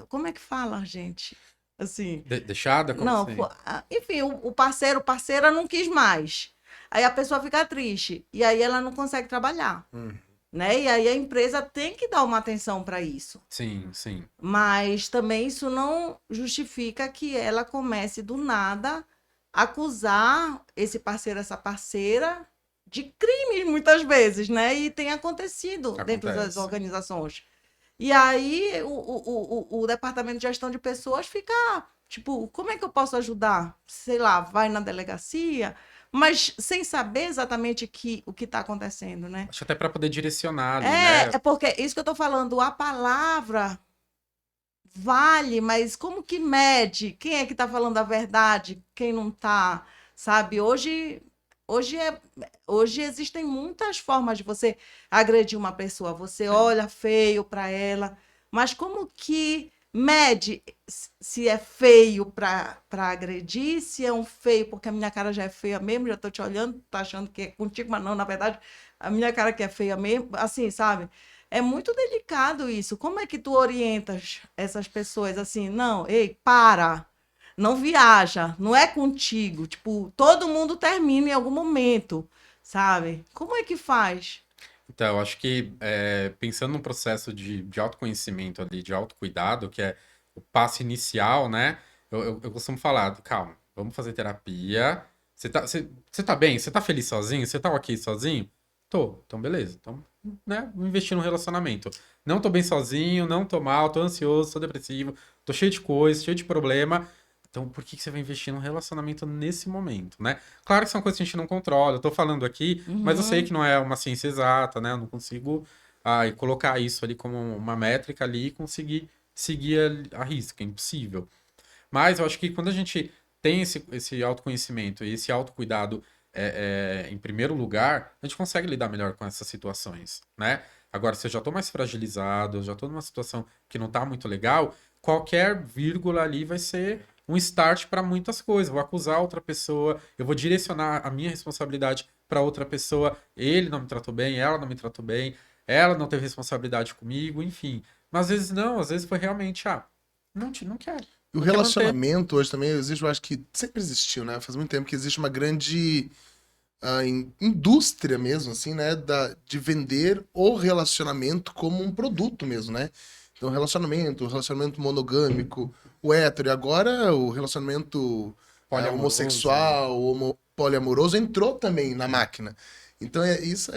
Como é que fala, gente? Assim. Deixada? Como Não, assim? enfim, o parceiro, parceira não quis mais. Aí a pessoa fica triste. E aí ela não consegue trabalhar. Né? E aí a empresa tem que dar uma atenção para isso. Sim, sim. Mas também isso não justifica que ela comece do nada a acusar esse parceiro, essa parceira de crimes muitas vezes, né? E tem acontecido dentro das Acontece. organizações. E aí o departamento de gestão de pessoas fica, tipo, como é que eu posso ajudar? Sei lá, vai na delegacia, mas sem saber exatamente o que está acontecendo, né? Acho até para poder direcionar ali, né? É porque isso que eu estou falando, a palavra vale, mas como que mede? Quem é que está falando a verdade? Quem não está? Sabe? Hoje existem muitas formas de você agredir uma pessoa. Você olha feio para ela, mas como que mede se é feio para agredir, se é um feio porque a minha cara já é feia mesmo, já estou te olhando, tá achando que é contigo, mas não, na verdade, a minha cara que é feia mesmo, assim, sabe? É muito delicado isso. Como é que tu orientas essas pessoas assim? Não, ei, para. Não viaja, não é contigo. Tipo, todo mundo termina em algum momento, sabe? Como é que faz? Então, eu acho que pensando no processo de autoconhecimento ali, de autocuidado, que é o passo inicial, né? Eu costumo falar, calma, vamos fazer terapia. Você tá bem? Você tá feliz sozinho? Você tá ok sozinho? Tô, então beleza. Então, né, vou investir no relacionamento. Não tô bem sozinho, não tô mal, tô ansioso, tô depressivo, tô cheio de coisa, cheio de problema. Então, por que você vai investir num relacionamento nesse momento, né? Claro que são coisas que a gente não controla. Eu tô falando aqui, mas eu sei que não é uma ciência exata, né? Eu não consigo colocar isso ali como uma métrica ali e conseguir seguir a risca. É impossível. Mas eu acho que quando a gente tem esse autoconhecimento e esse autocuidado em primeiro lugar, a gente consegue lidar melhor com essas situações, né? Agora, se eu já estou mais fragilizado, eu já estou numa situação que não está muito legal, qualquer vírgula ali vai ser um start para muitas coisas. Eu vou acusar outra pessoa, eu vou direcionar a minha responsabilidade para outra pessoa. Ele não me tratou bem, ela não me tratou bem, ela não teve responsabilidade comigo, enfim. Mas às vezes não, às vezes foi realmente, não quero. E o Não quer manter. relacionamento hoje também existe, eu acho que sempre existiu, né? Faz muito tempo que existe uma grande indústria mesmo, assim, né? De vender o relacionamento como um produto mesmo, né? Então, o relacionamento monogâmico, o hétero, e agora o relacionamento Poliamoroso. homossexual, poliamoroso entrou também na máquina. Então, isso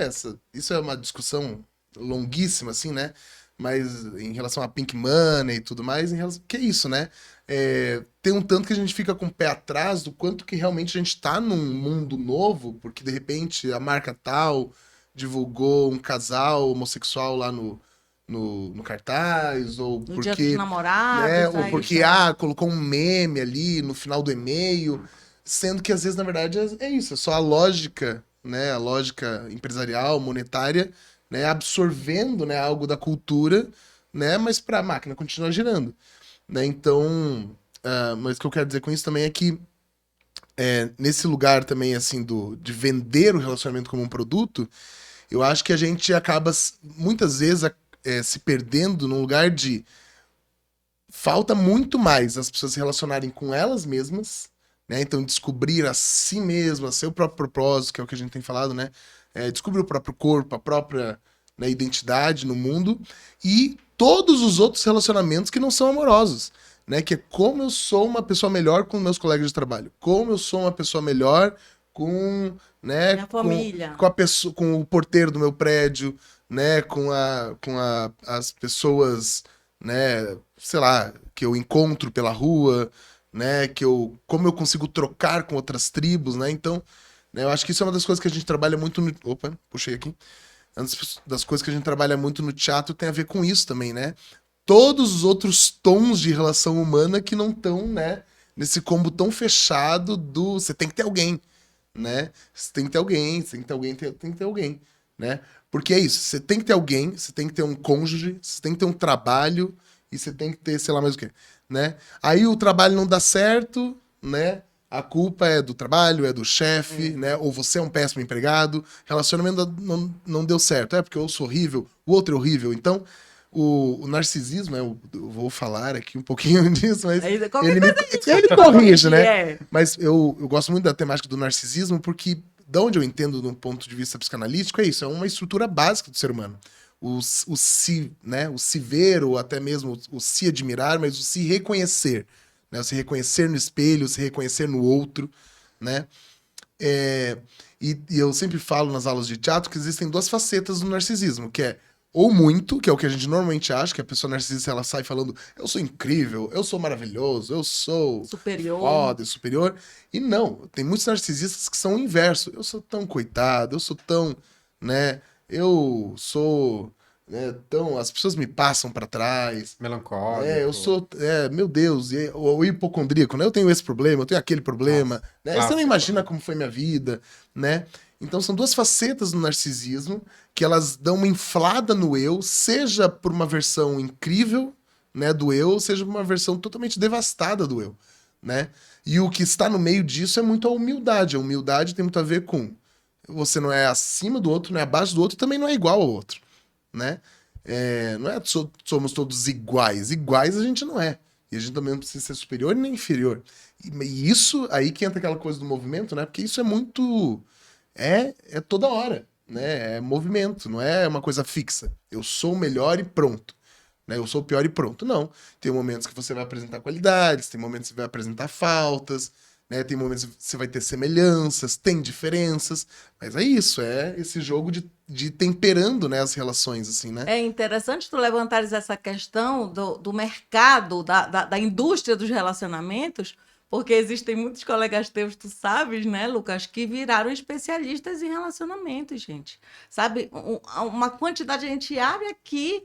é uma discussão longuíssima, assim, né? Mas em relação a Pink Money e tudo mais, que é isso, né? Tem um tanto que a gente fica com o pé atrás do quanto que realmente a gente tá num mundo novo, porque de repente a marca tal divulgou um casal homossexual lá no cartaz, ou No Dia dos porque, Namorados. né, ou aí porque já- colocou um meme ali no final do e-mail, sendo que às vezes, na verdade, é isso, é só a lógica, né, a lógica empresarial, monetária, né, absorvendo, né, algo da cultura, né, mas para a máquina continuar girando, né? Então, mas o que eu quero dizer com isso também é que nesse lugar também, assim, de vender o relacionamento como um produto, eu acho que a gente acaba, muitas vezes, se perdendo num lugar de falta muito mais as pessoas se relacionarem com elas mesmas, né? Então, descobrir a si mesmas, seu próprio propósito, que é o que a gente tem falado, né? Descobrir o próprio corpo, a própria, né, identidade no mundo e todos os outros relacionamentos que não são amorosos, né? Que é como eu sou uma pessoa melhor com meus colegas de trabalho, como eu sou uma pessoa melhor com, né, Minha família. com a pessoa, com o porteiro do meu prédio, né, com as pessoas, né, sei lá, que eu encontro pela rua, né, como eu consigo trocar com outras tribos, né? Então, né, eu acho que isso é uma das coisas que a gente trabalha muito no... Opa, puxei aqui. Uma das coisas que a gente trabalha muito no teatro tem a ver com isso também, né? Todos os outros tons de relação humana que não estão, né, nesse combo tão fechado do você tem que ter alguém, né? Você tem que ter alguém, você tem que ter alguém, tem que ter alguém, né? Porque é isso, você tem que ter alguém, você tem que ter um cônjuge, você tem que ter um trabalho e você tem que ter, sei lá mais o quê, né? Aí o trabalho não dá certo, né? A culpa é do trabalho, é do chefe, né? Ou você é um péssimo empregado, relacionamento não deu certo, porque eu sou horrível, o outro é horrível. Então, o narcisismo, eu vou falar aqui um pouquinho disso, mas Aí, qualquer ele coisa a gente ele corrige, né? É. Mas eu gosto muito da temática do narcisismo porque, de onde eu entendo do ponto de vista psicanalítico, é isso, é uma estrutura básica do ser humano. O se, né? O se ver, ou até mesmo o se admirar, mas o se reconhecer, né? O se reconhecer no espelho, o se reconhecer no outro, né? E eu sempre falo nas aulas de teatro que existem duas facetas do narcisismo, que é ou muito, que é o que a gente normalmente acha, que a pessoa narcisista ela sai falando eu sou incrível, eu sou maravilhoso, eu sou Superior. foda, superior. E não, tem muitos narcisistas que são o inverso. Eu sou tão coitado, eu sou tão, né, eu sou, né, tão... As pessoas me passam pra trás. Melancólico. Eu sou, meu Deus, o hipocondríaco, né? Eu tenho esse problema, eu tenho aquele problema, Nossa, né? Você clássico, não imagina né? como foi minha vida, né? Então são duas facetas do narcisismo que elas dão uma inflada no eu, seja por uma versão incrível, né, do eu, seja por uma versão totalmente devastada do eu, né? E o que está no meio disso é muito a humildade. A humildade tem muito a ver com você não é acima do outro, não é abaixo do outro, também não é igual ao outro, né? Não é somos todos iguais. Iguais a gente não é. E a gente também não precisa ser superior nem inferior. E isso aí que entra aquela coisa do movimento, né? Porque isso é muito... É toda hora, né? É movimento, não é uma coisa fixa. Eu sou o melhor e pronto. Né? Eu sou o pior e pronto. Não. Tem momentos que você vai apresentar qualidades, tem momentos que você vai apresentar faltas, né? Tem momentos que você vai ter semelhanças, tem diferenças. Mas é isso, é esse jogo de temperando, né, as relações, assim, né? É interessante tu levantares essa questão do mercado, da indústria dos relacionamentos, porque existem muitos colegas teus, tu sabes, né, Lucas, que viraram especialistas em relacionamentos, gente. Sabe, uma quantidade, a gente abre aqui,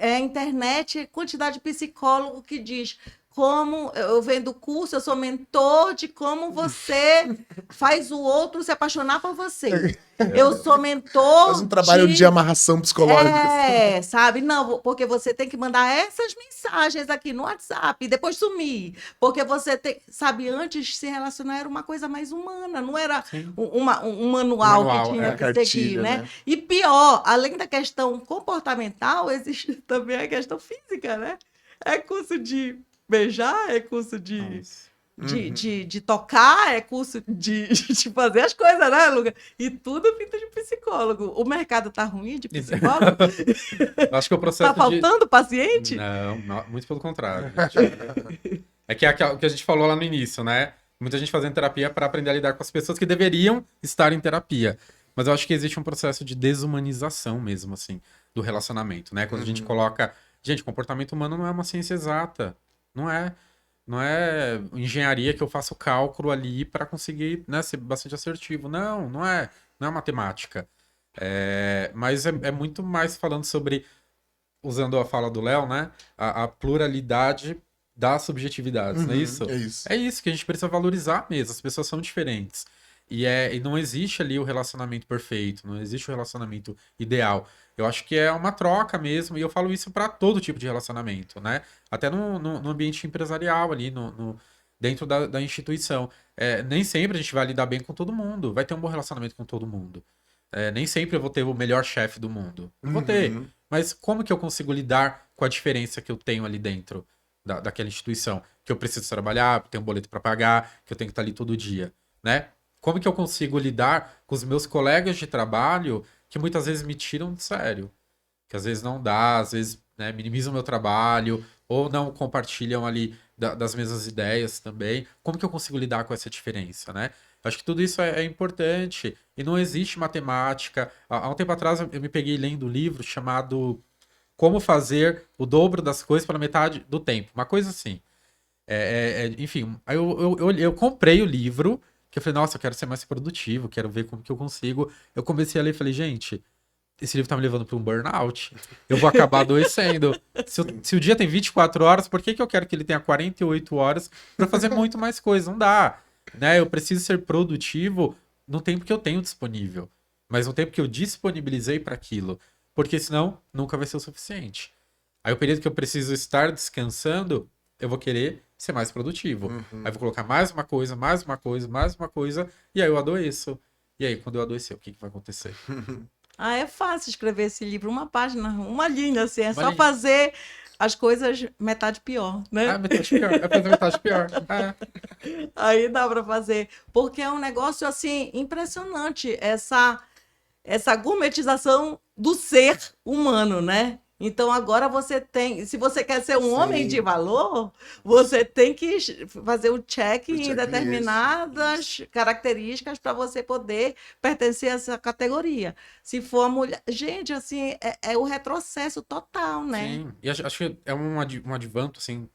a internet, quantidade de psicólogo que diz como eu vendo curso, eu sou mentor de como você faz o outro se apaixonar por você. Eu sou mentor Faz um trabalho de amarração psicológica. Sabe? Não, porque você tem que mandar essas mensagens aqui no WhatsApp e depois sumir. Porque você tem... Sabe, antes se relacionar era uma coisa mais humana, não era um manual que tinha que cartilha, seguir, né? né? E pior, além da questão comportamental, existe também a questão física, né? É curso de beijar, é curso de tocar, é curso de fazer as coisas, né, Lucas? E tudo pinta de psicólogo. O mercado tá ruim de psicólogo? Acho que o processo Tá faltando paciente? Não, muito pelo contrário. É que é o que a gente falou lá no início, né? muita gente fazendo terapia para aprender a lidar com as pessoas que deveriam estar em terapia. Mas eu acho que existe um processo de desumanização mesmo, assim, do relacionamento, né? Quando a gente coloca... Gente, comportamento humano não é uma ciência exata. Não é. Não é engenharia que eu faço cálculo ali para conseguir, né, ser bastante assertivo. Não, não é. Não é matemática. Mas é muito mais falando sobre, usando a fala do Léo, né? A pluralidade das subjetividades, não é isso? É isso. É isso que a gente precisa valorizar mesmo. As pessoas são diferentes. E não existe ali o relacionamento perfeito, não existe o relacionamento ideal. Eu acho que é uma troca mesmo, e eu falo isso para todo tipo de relacionamento, né? Até no ambiente empresarial ali, dentro da instituição. Nem sempre a gente vai lidar bem com todo mundo, vai ter um bom relacionamento com todo mundo. Nem sempre eu vou ter o melhor chefe do mundo. Não vou ter. Mas como que eu consigo lidar com a diferença que eu tenho ali dentro daquela instituição? Que eu preciso trabalhar, tenho um boleto para pagar, que eu tenho que estar ali todo dia, né? Como que eu consigo lidar com os meus colegas de trabalho que muitas vezes me tiram de sério? Que às vezes não dá, às vezes, né, minimizam o meu trabalho, ou não compartilham ali das mesmas ideias também. Como que eu consigo lidar com essa diferença, né? Acho que tudo isso é importante. E não existe matemática. Há um tempo atrás eu me peguei lendo um livro chamado Como Fazer o Dobro das Coisas pela Metade do Tempo. Uma coisa assim. Enfim, aí eu comprei o livro, que eu falei, nossa, eu quero ser mais produtivo, quero ver como que eu consigo. Eu comecei a ler e falei, gente, esse livro tá me levando para um burnout. Eu vou acabar adoecendo. Se o dia tem 24 horas, por que eu quero que ele tenha 48 horas para fazer muito mais coisa? Não dá. Né? Eu preciso ser produtivo no tempo que eu tenho disponível, mas no tempo que eu disponibilizei para aquilo, porque senão nunca vai ser o suficiente. Aí o período que eu preciso estar descansando, eu vou querer ser mais produtivo. Aí eu vou colocar mais uma coisa, mais uma coisa, mais uma coisa, e aí eu adoeço. E aí, quando eu adoecer, o que vai acontecer? É fácil escrever esse livro, uma página, uma linha, assim, Uma só linha. fazer as coisas metade pior, né? Metade pior. É fazer metade pior. Aí dá para fazer, porque é um negócio, assim, impressionante, essa gourmetização do ser humano, né? Então agora você tem, se você quer ser um homem de valor, você tem que fazer o check em checklist, determinadas características para você poder pertencer a essa categoria. Se for a mulher, gente, assim, é o retrocesso total, né? Sim, e acho que é um advanto, assim,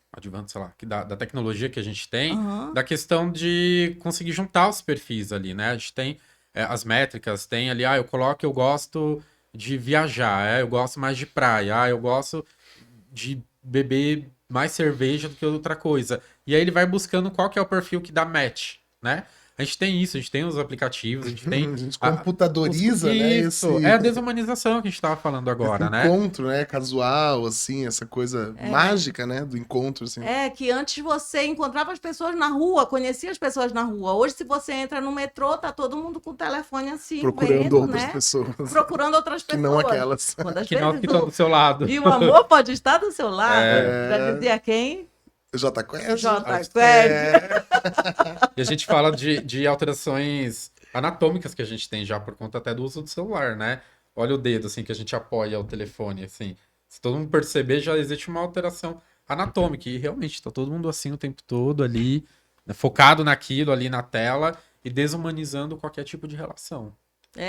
sei lá, que da tecnologia que a gente tem, Aham. da questão de conseguir juntar os perfis ali, né? A gente tem as métricas, tem ali, eu coloco que eu gosto de viajar, eu gosto mais de praia, eu gosto de beber mais cerveja do que outra coisa. E aí ele vai buscando qual que é o perfil que dá match, né? A gente tem isso, a gente tem os aplicativos, a gente tem... A gente computadoriza, né? Isso, é a desumanização que a gente estava falando agora, Esse né? encontro, né? Casual, assim, essa coisa mágica, né? Do encontro, assim. Que antes você encontrava as pessoas na rua, conhecia as pessoas na rua. Hoje, se você entra no metrô, tá todo mundo com o telefone assim, Procurando vendo, outras né? pessoas. Procurando outras Que pessoas. não aquelas. Quando às Que não vezes que estão do seu lado. E o amor pode estar do seu lado. É. Já dizia quem? J Quest. J Quest. E a gente fala de alterações anatômicas que a gente tem já por conta até do uso do celular, né? Olha o dedo, assim, que a gente apoia o telefone, assim. Se todo mundo perceber, já existe uma alteração anatômica. E realmente, tá todo mundo assim o tempo todo ali, né, focado naquilo ali na tela e desumanizando qualquer tipo de relação.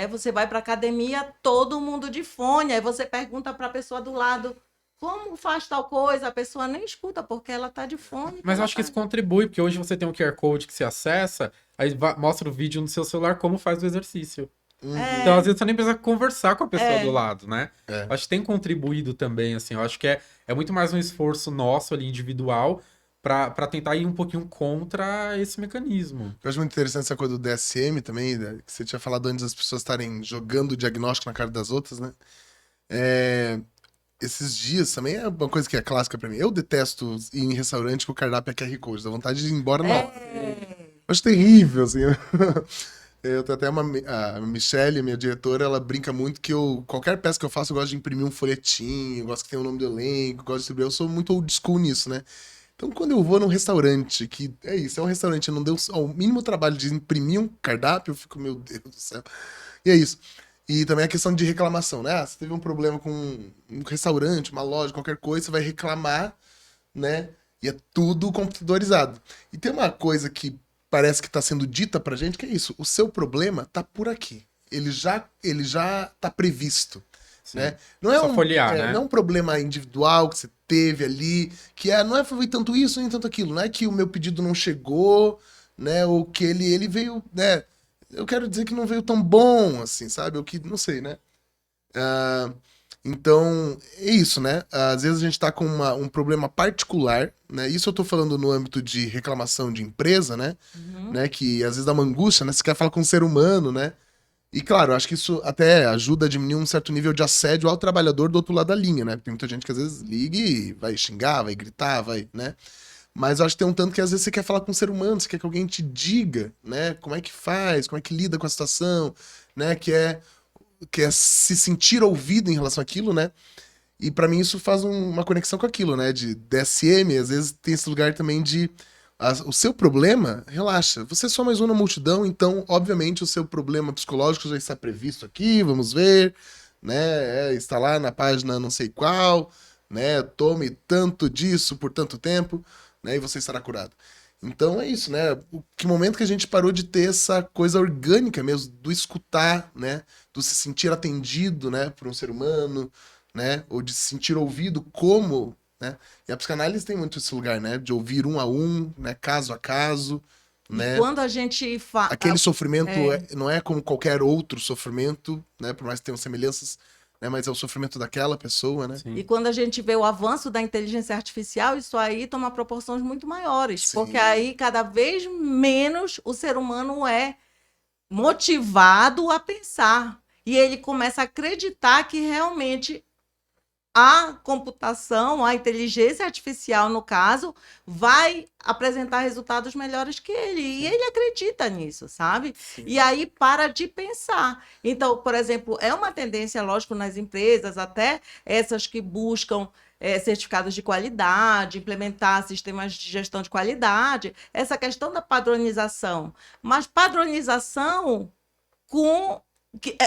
Você vai para academia, todo mundo de fone. Aí você pergunta para a pessoa do lado, como faz tal coisa? A pessoa nem escuta, porque ela tá de fone. Mas eu acho que isso contribui, porque hoje você tem um QR Code que você acessa, aí mostra o vídeo no seu celular como faz o exercício. Então, às vezes, você nem precisa conversar com a pessoa do lado, né? Acho que tem contribuído também, assim. Eu acho que é muito mais um esforço nosso ali, individual, para tentar ir um pouquinho contra esse mecanismo. Eu acho muito interessante essa coisa do DSM também, né? Que você tinha falado antes das pessoas estarem jogando o diagnóstico na cara das outras, né? Esses dias também é uma coisa que é clássica pra mim. Eu detesto ir em restaurante com o cardápio é QR Code, dá vontade de ir embora na hora. Eu acho terrível, assim. Eu tenho até a Michelle, minha diretora, ela brinca muito que qualquer peça que eu faço, eu gosto de imprimir um folhetinho, eu gosto que tenha o nome do elenco, eu gosto de distribuir. Eu sou muito old school nisso, né? Então, quando eu vou num restaurante, que é isso, é um restaurante, não deu o mínimo trabalho de imprimir um cardápio, eu fico, meu Deus do céu. E é isso. E também a questão de reclamação, né? Você teve um problema com um restaurante, uma loja, qualquer coisa, você vai reclamar, né? E é tudo computadorizado. E tem uma coisa que parece que tá sendo dita pra gente, que é isso, o seu problema tá por aqui. Ele já tá previsto. Né? Não é Só folhear, né? não é um problema individual que você teve ali, não é foi tanto isso nem tanto aquilo, não é que o meu pedido não chegou, né? Ou que ele veio, né? Eu quero dizer que não veio tão bom, assim, sabe? Ou que, não sei, né? Então, é isso, né? Às vezes a gente tá com um problema particular, né? Isso eu tô falando no âmbito de reclamação de empresa, né? Né? Que às vezes dá uma angústia, né? Você quer falar com um ser humano, né? E claro, eu acho que isso até ajuda a diminuir um certo nível de assédio ao trabalhador do outro lado da linha, né? Tem muita gente que às vezes liga e vai xingar, vai gritar, né? Mas eu acho que tem um tanto que às vezes você quer falar com um ser humano, você quer que alguém te diga, né? Como é que faz, como é que lida com a situação, né? Que é se sentir ouvido em relação àquilo, né? E pra mim isso faz uma conexão com aquilo, né? De DSM, às vezes tem esse lugar também de o seu problema, relaxa. Você é só mais um na multidão, então, obviamente, o seu problema psicológico já está previsto aqui, vamos ver, né? Está lá na página não sei qual, né? Tome tanto disso por tanto tempo, né? E você estará curado. Então é isso, né? Que momento que a gente parou de ter essa coisa orgânica mesmo, do escutar, né? Do se sentir atendido, né? Por um ser humano, né? Ou de se sentir ouvido como, né? E a psicanálise tem muito esse lugar, né? De ouvir um a um, né? Caso a caso, né? Quando a gente fala... Aquele sofrimento não é como qualquer outro sofrimento, né? Por mais que tenham semelhanças, né? Mas é o sofrimento daquela pessoa, né? Sim. E quando a gente vê o avanço da inteligência artificial, isso aí toma proporções muito maiores. Sim. Porque aí, cada vez menos, o ser humano é motivado a pensar. E ele começa a acreditar que realmente a computação, a inteligência artificial, no caso, vai apresentar resultados melhores que ele. E ele acredita nisso, sabe? Sim. E aí para de pensar. Então, por exemplo, é uma tendência, lógico, nas empresas, até essas que buscam certificados de qualidade, implementar sistemas de gestão de qualidade, essa questão da padronização. Mas padronização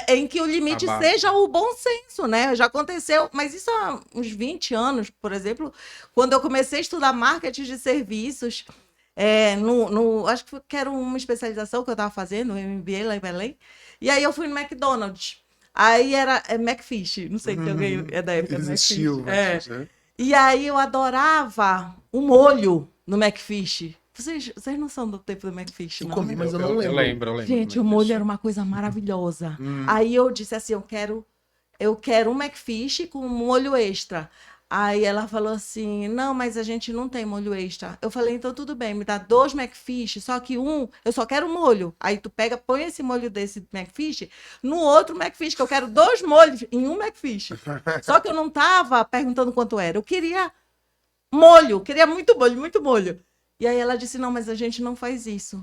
em que o limite seja o bom senso, né? Já aconteceu, mas isso há uns 20 anos, por exemplo, quando eu comecei a estudar marketing de serviços, acho que era uma especialização que eu estava fazendo, um MBA lá em Belém, e aí eu fui no McDonald's. Aí era McFish, não sei se alguém é da época do McFish. E aí eu adorava o molho no McFish. Vocês não são do tempo do McFish, não? Eu comi, mas eu não lembro. Eu lembro. Gente, o molho era uma coisa maravilhosa. Aí eu disse assim, eu quero um McFish com molho extra. Aí ela falou assim, não, mas a gente não tem molho extra. Eu falei, então tudo bem, me dá 2 McFish, só que eu só quero molho. Aí tu põe esse molho desse McFish no outro McFish, que eu quero 2 molhos em um McFish. Só que eu não tava perguntando quanto era. Eu queria molho, queria muito molho, muito molho. E aí ela disse, não, mas a gente não faz isso.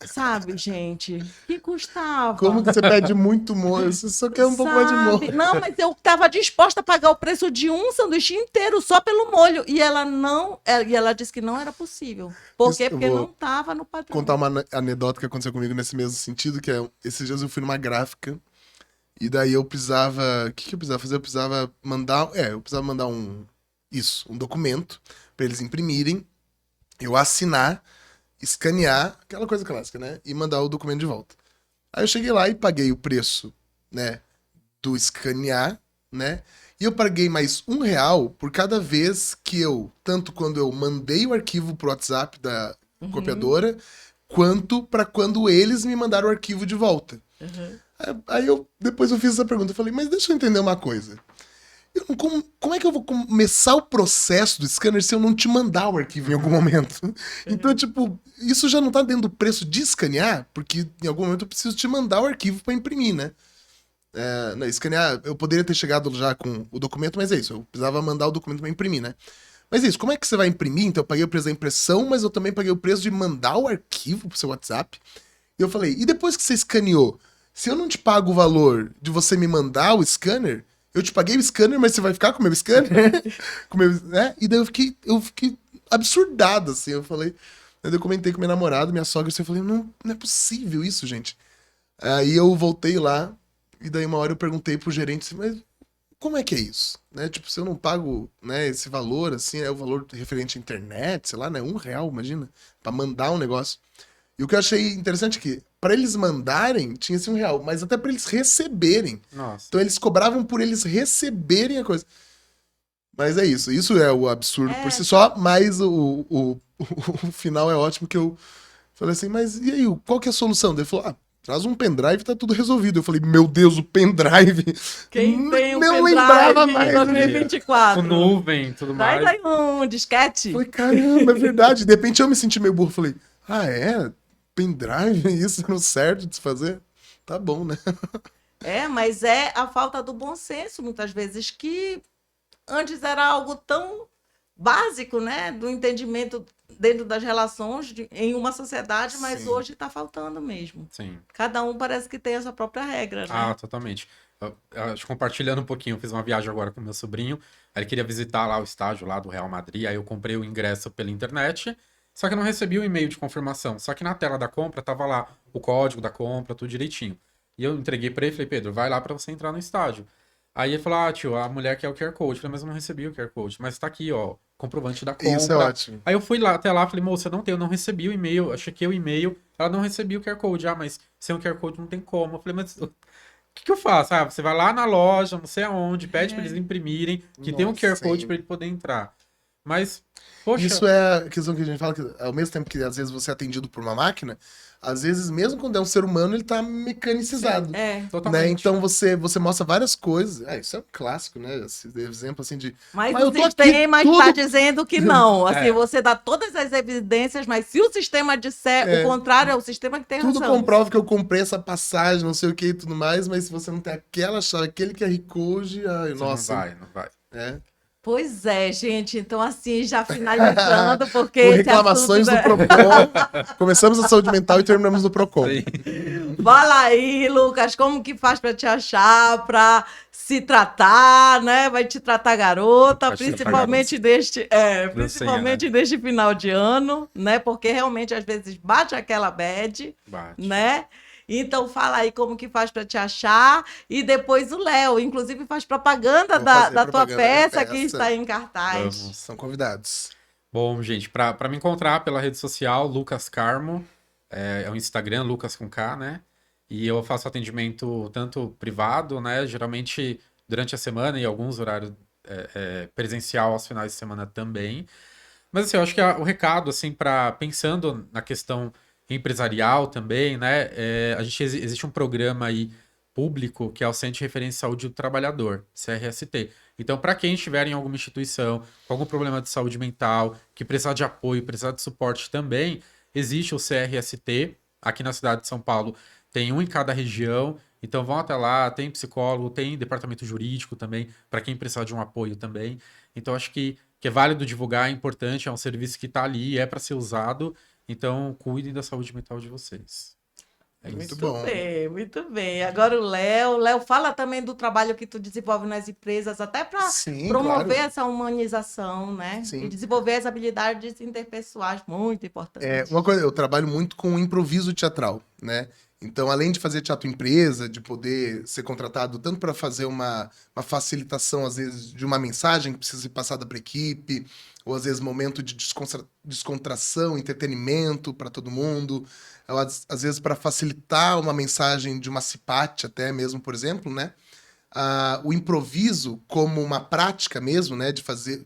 Sabe, gente? Que custava. Como que você pede muito molho? Você só quer um pouco mais de molho. Não, mas eu estava disposta a pagar o preço de um sanduíche inteiro só pelo molho. E ela disse que não era possível. Por quê? Porque não estava no padrão. Vou contar uma anedota que aconteceu comigo nesse mesmo sentido, que esses dias eu fui numa gráfica e daí eu precisava... O que eu precisava fazer? Eu precisava mandar um documento para eles imprimirem, eu assinar, escanear, aquela coisa clássica, né? E mandar o documento de volta. Aí eu cheguei lá e paguei o preço, né? Do escanear, né? E eu paguei mais R$1 por cada vez que tanto quando eu mandei o arquivo pro WhatsApp da copiadora, quanto para quando eles me mandaram o arquivo de volta. Aí depois eu fiz essa pergunta, eu falei, mas deixa eu entender uma coisa. Como é que eu vou começar o processo do scanner se eu não te mandar o arquivo em algum momento? Então, tipo, isso já não tá dentro do preço de escanear, porque em algum momento eu preciso te mandar o arquivo para imprimir, né? Escanear, eu poderia ter chegado já com o documento, mas é isso, eu precisava mandar o documento para imprimir, né? Mas é isso, como é que você vai imprimir? Então eu paguei o preço da impressão, mas eu também paguei o preço de mandar o arquivo pro seu WhatsApp. E eu falei, e depois que você escaneou, se eu não te pago o valor de você me mandar o scanner... Eu te paguei o scanner, mas você vai ficar com o meu scanner? Né? E daí eu fiquei absurdado, assim. Eu falei... Eu comentei com minha namorada, minha sogra, assim, eu falei, não é possível isso, gente. Aí eu voltei lá, e daí uma hora eu perguntei pro gerente assim, mas como é que é isso? Né? Tipo, se eu não pago, né, esse valor, assim, é o valor referente à internet, sei lá, né? R$ 1, imagina, pra mandar um negócio. E o que eu achei interessante é que, pra eles mandarem, tinha esse R$ 1, mas até pra eles receberem. Nossa. Então eles cobravam por eles receberem a coisa. Mas é isso. Isso é o absurdo por si só, mas o final é ótimo que eu falei assim, mas e aí, qual que é a solução? Daí ele falou, traz um pendrive e tá tudo resolvido. Eu falei, meu Deus, o pendrive. Quem tem um Não lembrava pendrive mais. em 2024? Com nuvem e tudo Traz mais. aí um disquete. Falei, caramba, é verdade. De repente eu me senti meio burro. Falei, pendrive? Isso era o certo de se fazer? Tá bom, né? Mas é a falta do bom senso, muitas vezes, que antes era algo tão básico, né? Do entendimento dentro das relações em uma sociedade, mas Sim. hoje está faltando mesmo. Sim. Cada um parece que tem a sua própria regra, né? Totalmente. Acho que compartilhando um pouquinho, eu fiz uma viagem agora com meu sobrinho, aí ele queria visitar lá o estádio lá do Real Madrid, aí eu comprei o ingresso pela internet, só que eu não recebi o e-mail de confirmação, só que na tela da compra tava lá o código da compra, tudo direitinho. E eu entreguei pra ele, falei, Pedro, vai lá pra você entrar no estádio. Aí ele falou, tio, a mulher quer o QR Code. Eu falei, mas eu não recebi o QR Code. Mas tá aqui, ó, comprovante da compra. Isso é ótimo. Aí eu fui lá, até lá, falei, moça, não tem, eu não recebi o e-mail. Eu chequei o e-mail, ela não recebeu o QR Code. Mas sem o QR Code não tem como. Eu falei, mas o que eu faço? Você vai lá na loja, não sei aonde, pede pra eles imprimirem, que tem um QR Code Sim. pra ele poder entrar. Mas, poxa... Isso é a questão que a gente fala, que ao mesmo tempo que às vezes você é atendido por uma máquina, às vezes, mesmo quando é um ser humano, ele tá mecanicizado. É. Totalmente. Né? Então você mostra várias coisas. Isso é um clássico, né? Esse exemplo assim de. Mas eu o tô aqui sistema tudo- está dizendo que não. Assim, É. você dá todas as evidências, mas se o sistema disser o contrário, é o sistema que tem Tudo razão. comprova que eu comprei essa passagem, não sei o que e tudo mais, mas se você não tem aquela chave, aquele QR Code, Você nossa. não vai. É. Pois é, gente. Então, assim, já finalizando, porque Com esse reclamações assunto, do Procon. Começamos a saúde mental e terminamos no Procon. Sim. Fala aí, Lucas, como que faz para te achar, para se tratar, né? Vai te tratar garota, Vai te tratar principalmente Dancinha, neste final de ano, né? Porque realmente às vezes bate aquela bad, Bate. né? Então fala aí como que faz para te achar e depois o Léo, inclusive faz propaganda Vou da fazer tua propaganda da peça que peça. está em cartaz. Vamos. São convidados. Bom, gente, pra me encontrar pela rede social, Lucas Carmo, é o Instagram, Lucas com K, né? E eu faço atendimento tanto privado, né? Geralmente durante a semana e alguns horários presencial aos finais de semana também. Mas assim, eu acho que o recado, assim, pensando na questão empresarial também, né? Existe um programa aí público que é o Centro de Referência de Saúde do Trabalhador, CRST. Então, para quem estiver em alguma instituição com algum problema de saúde mental, que precisar de apoio, precisar de suporte também, existe o CRST. Aqui na cidade de São Paulo tem um em cada região. Então, vão até lá, tem psicólogo, tem departamento jurídico também, para quem precisar de um apoio também. Então, acho que é válido divulgar, é importante, é um serviço que está ali, é para ser usado. Então, cuidem da saúde mental de vocês. É Muito isso. bom. Muito bem. Agora o Léo. Léo, fala também do trabalho que tu desenvolve nas empresas, até para Sim, promover claro. essa humanização, né? Sim. E desenvolver as habilidades interpessoais, muito importante. Uma coisa, eu trabalho muito com improviso teatral, né? Então, além de fazer teatro empresa, de poder ser contratado tanto para fazer uma facilitação, às vezes, de uma mensagem que precisa ser passada para a equipe, ou às vezes momento de descontração, entretenimento para todo mundo, ou, às vezes para facilitar uma mensagem de uma cipate até mesmo, por exemplo, né? O improviso como uma prática mesmo, né?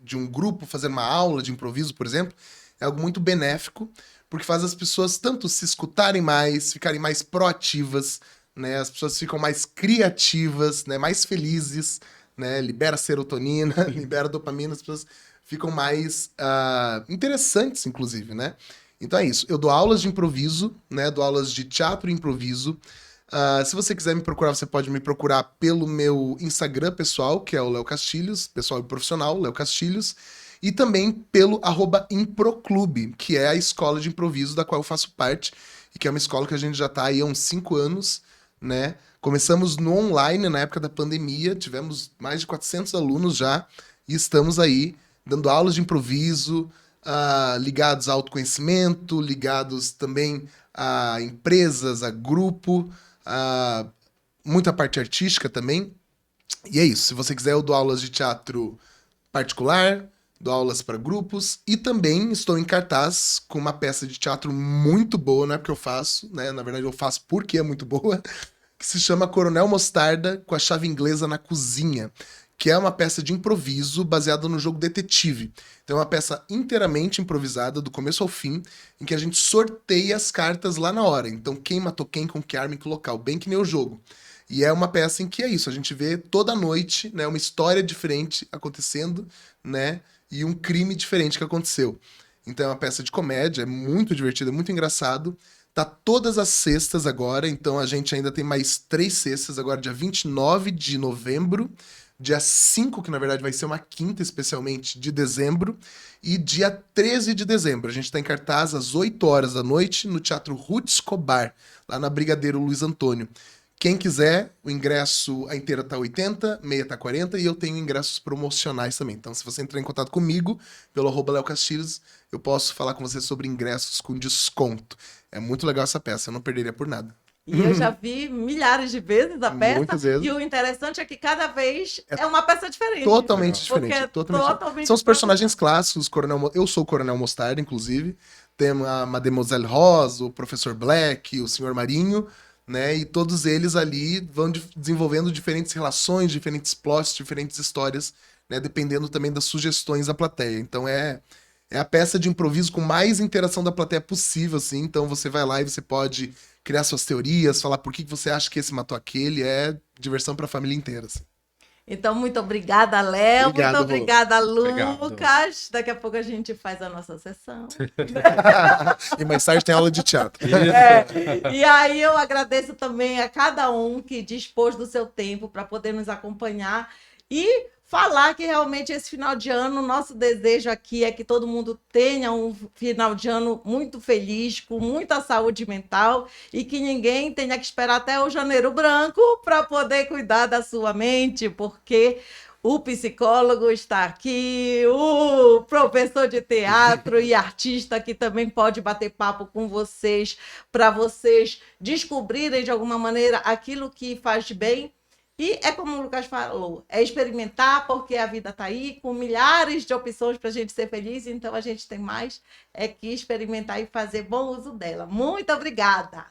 De um grupo fazer uma aula de improviso, por exemplo, é algo muito benéfico, porque faz as pessoas tanto se escutarem mais, ficarem mais proativas, né? As pessoas ficam mais criativas, né? Mais felizes, né? Libera serotonina, libera dopamina, as pessoas ficam mais interessantes, inclusive, né? Então é isso. Eu dou aulas de improviso, né? Dou aulas de teatro e improviso. Se você quiser me procurar, você pode me procurar pelo meu Instagram pessoal, que é o Léo Castilhos, pessoal e profissional, Léo Castilhos. E também pelo @improclube, que é a escola de improviso da qual eu faço parte, e que é uma escola que a gente já está aí há uns 5 anos, né? Começamos no online, na época da pandemia, tivemos mais de 400 alunos já, e estamos aí dando aulas de improviso, ligados a autoconhecimento, ligados também a empresas, a grupo, muita parte artística também. E é isso. Se você quiser, eu dou aulas de teatro particular, dou aulas para grupos e também estou em cartaz com uma peça de teatro muito boa, não é porque eu faço, né? Na verdade, eu faço porque é muito boa, que se chama Coronel Mostarda com a Chave Inglesa na Cozinha, que é uma peça de improviso baseada no jogo Detetive. Então é uma peça inteiramente improvisada, do começo ao fim, em que a gente sorteia as cartas lá na hora. Então quem matou quem, com que arma, em que local, bem que nem o jogo. E é uma peça em que é isso, a gente vê toda noite, né, uma história diferente acontecendo, né, e um crime diferente que aconteceu. Então é uma peça de comédia, é muito divertido, é muito engraçado. Tá todas as sextas agora, então a gente ainda tem mais 3 sextas, agora dia 29 de novembro, dia 5, que na verdade vai ser uma quinta especialmente, de dezembro, e dia 13 de dezembro. A gente tá em cartaz às 8 horas da noite no Teatro Ruth Escobar, lá na Brigadeiro Luiz Antônio. Quem quiser, o ingresso, a inteira tá 80, meia tá 40 e eu tenho ingressos promocionais também. Então, se você entrar em contato comigo pelo @LeoCastilhos, eu posso falar com você sobre ingressos com desconto. É muito legal essa peça, eu não perderia por nada. E eu já vi milhares de vezes a peça. Muitas vezes. E o interessante é que cada vez é uma peça diferente. Totalmente Legal. diferente. Porque é Totalmente. totalmente São os personagens clássicos. Eu sou o Coronel Mostarda, inclusive. Tem a Mademoiselle Rose, o Professor Black, o Senhor Marinho, né? E todos eles ali vão desenvolvendo diferentes relações, diferentes plots, diferentes histórias, né? Dependendo também das sugestões da plateia. Então é a peça de improviso com mais interação da plateia possível, assim. Então você vai lá e você pode criar suas teorias, falar por que você acha que esse matou aquele. É diversão pra família inteira, assim. Então, muito obrigada, Léo. Obrigado, Muito obrigada, Obrigado. Lucas. Daqui a pouco a gente faz a nossa sessão. E mais tarde tem aula de teatro. É, e aí eu agradeço também a cada um que dispôs do seu tempo para poder nos acompanhar e falar que realmente esse final de ano, o nosso desejo aqui é que todo mundo tenha um final de ano muito feliz, com muita saúde mental e que ninguém tenha que esperar até o janeiro branco para poder cuidar da sua mente, porque o psicólogo está aqui, o professor de teatro e artista que também pode bater papo com vocês, para vocês descobrirem de alguma maneira aquilo que faz bem. E é como o Lucas falou, é experimentar, porque a vida está aí, com milhares de opções para a gente ser feliz, então a gente tem mais que experimentar e fazer bom uso dela. Muito obrigada!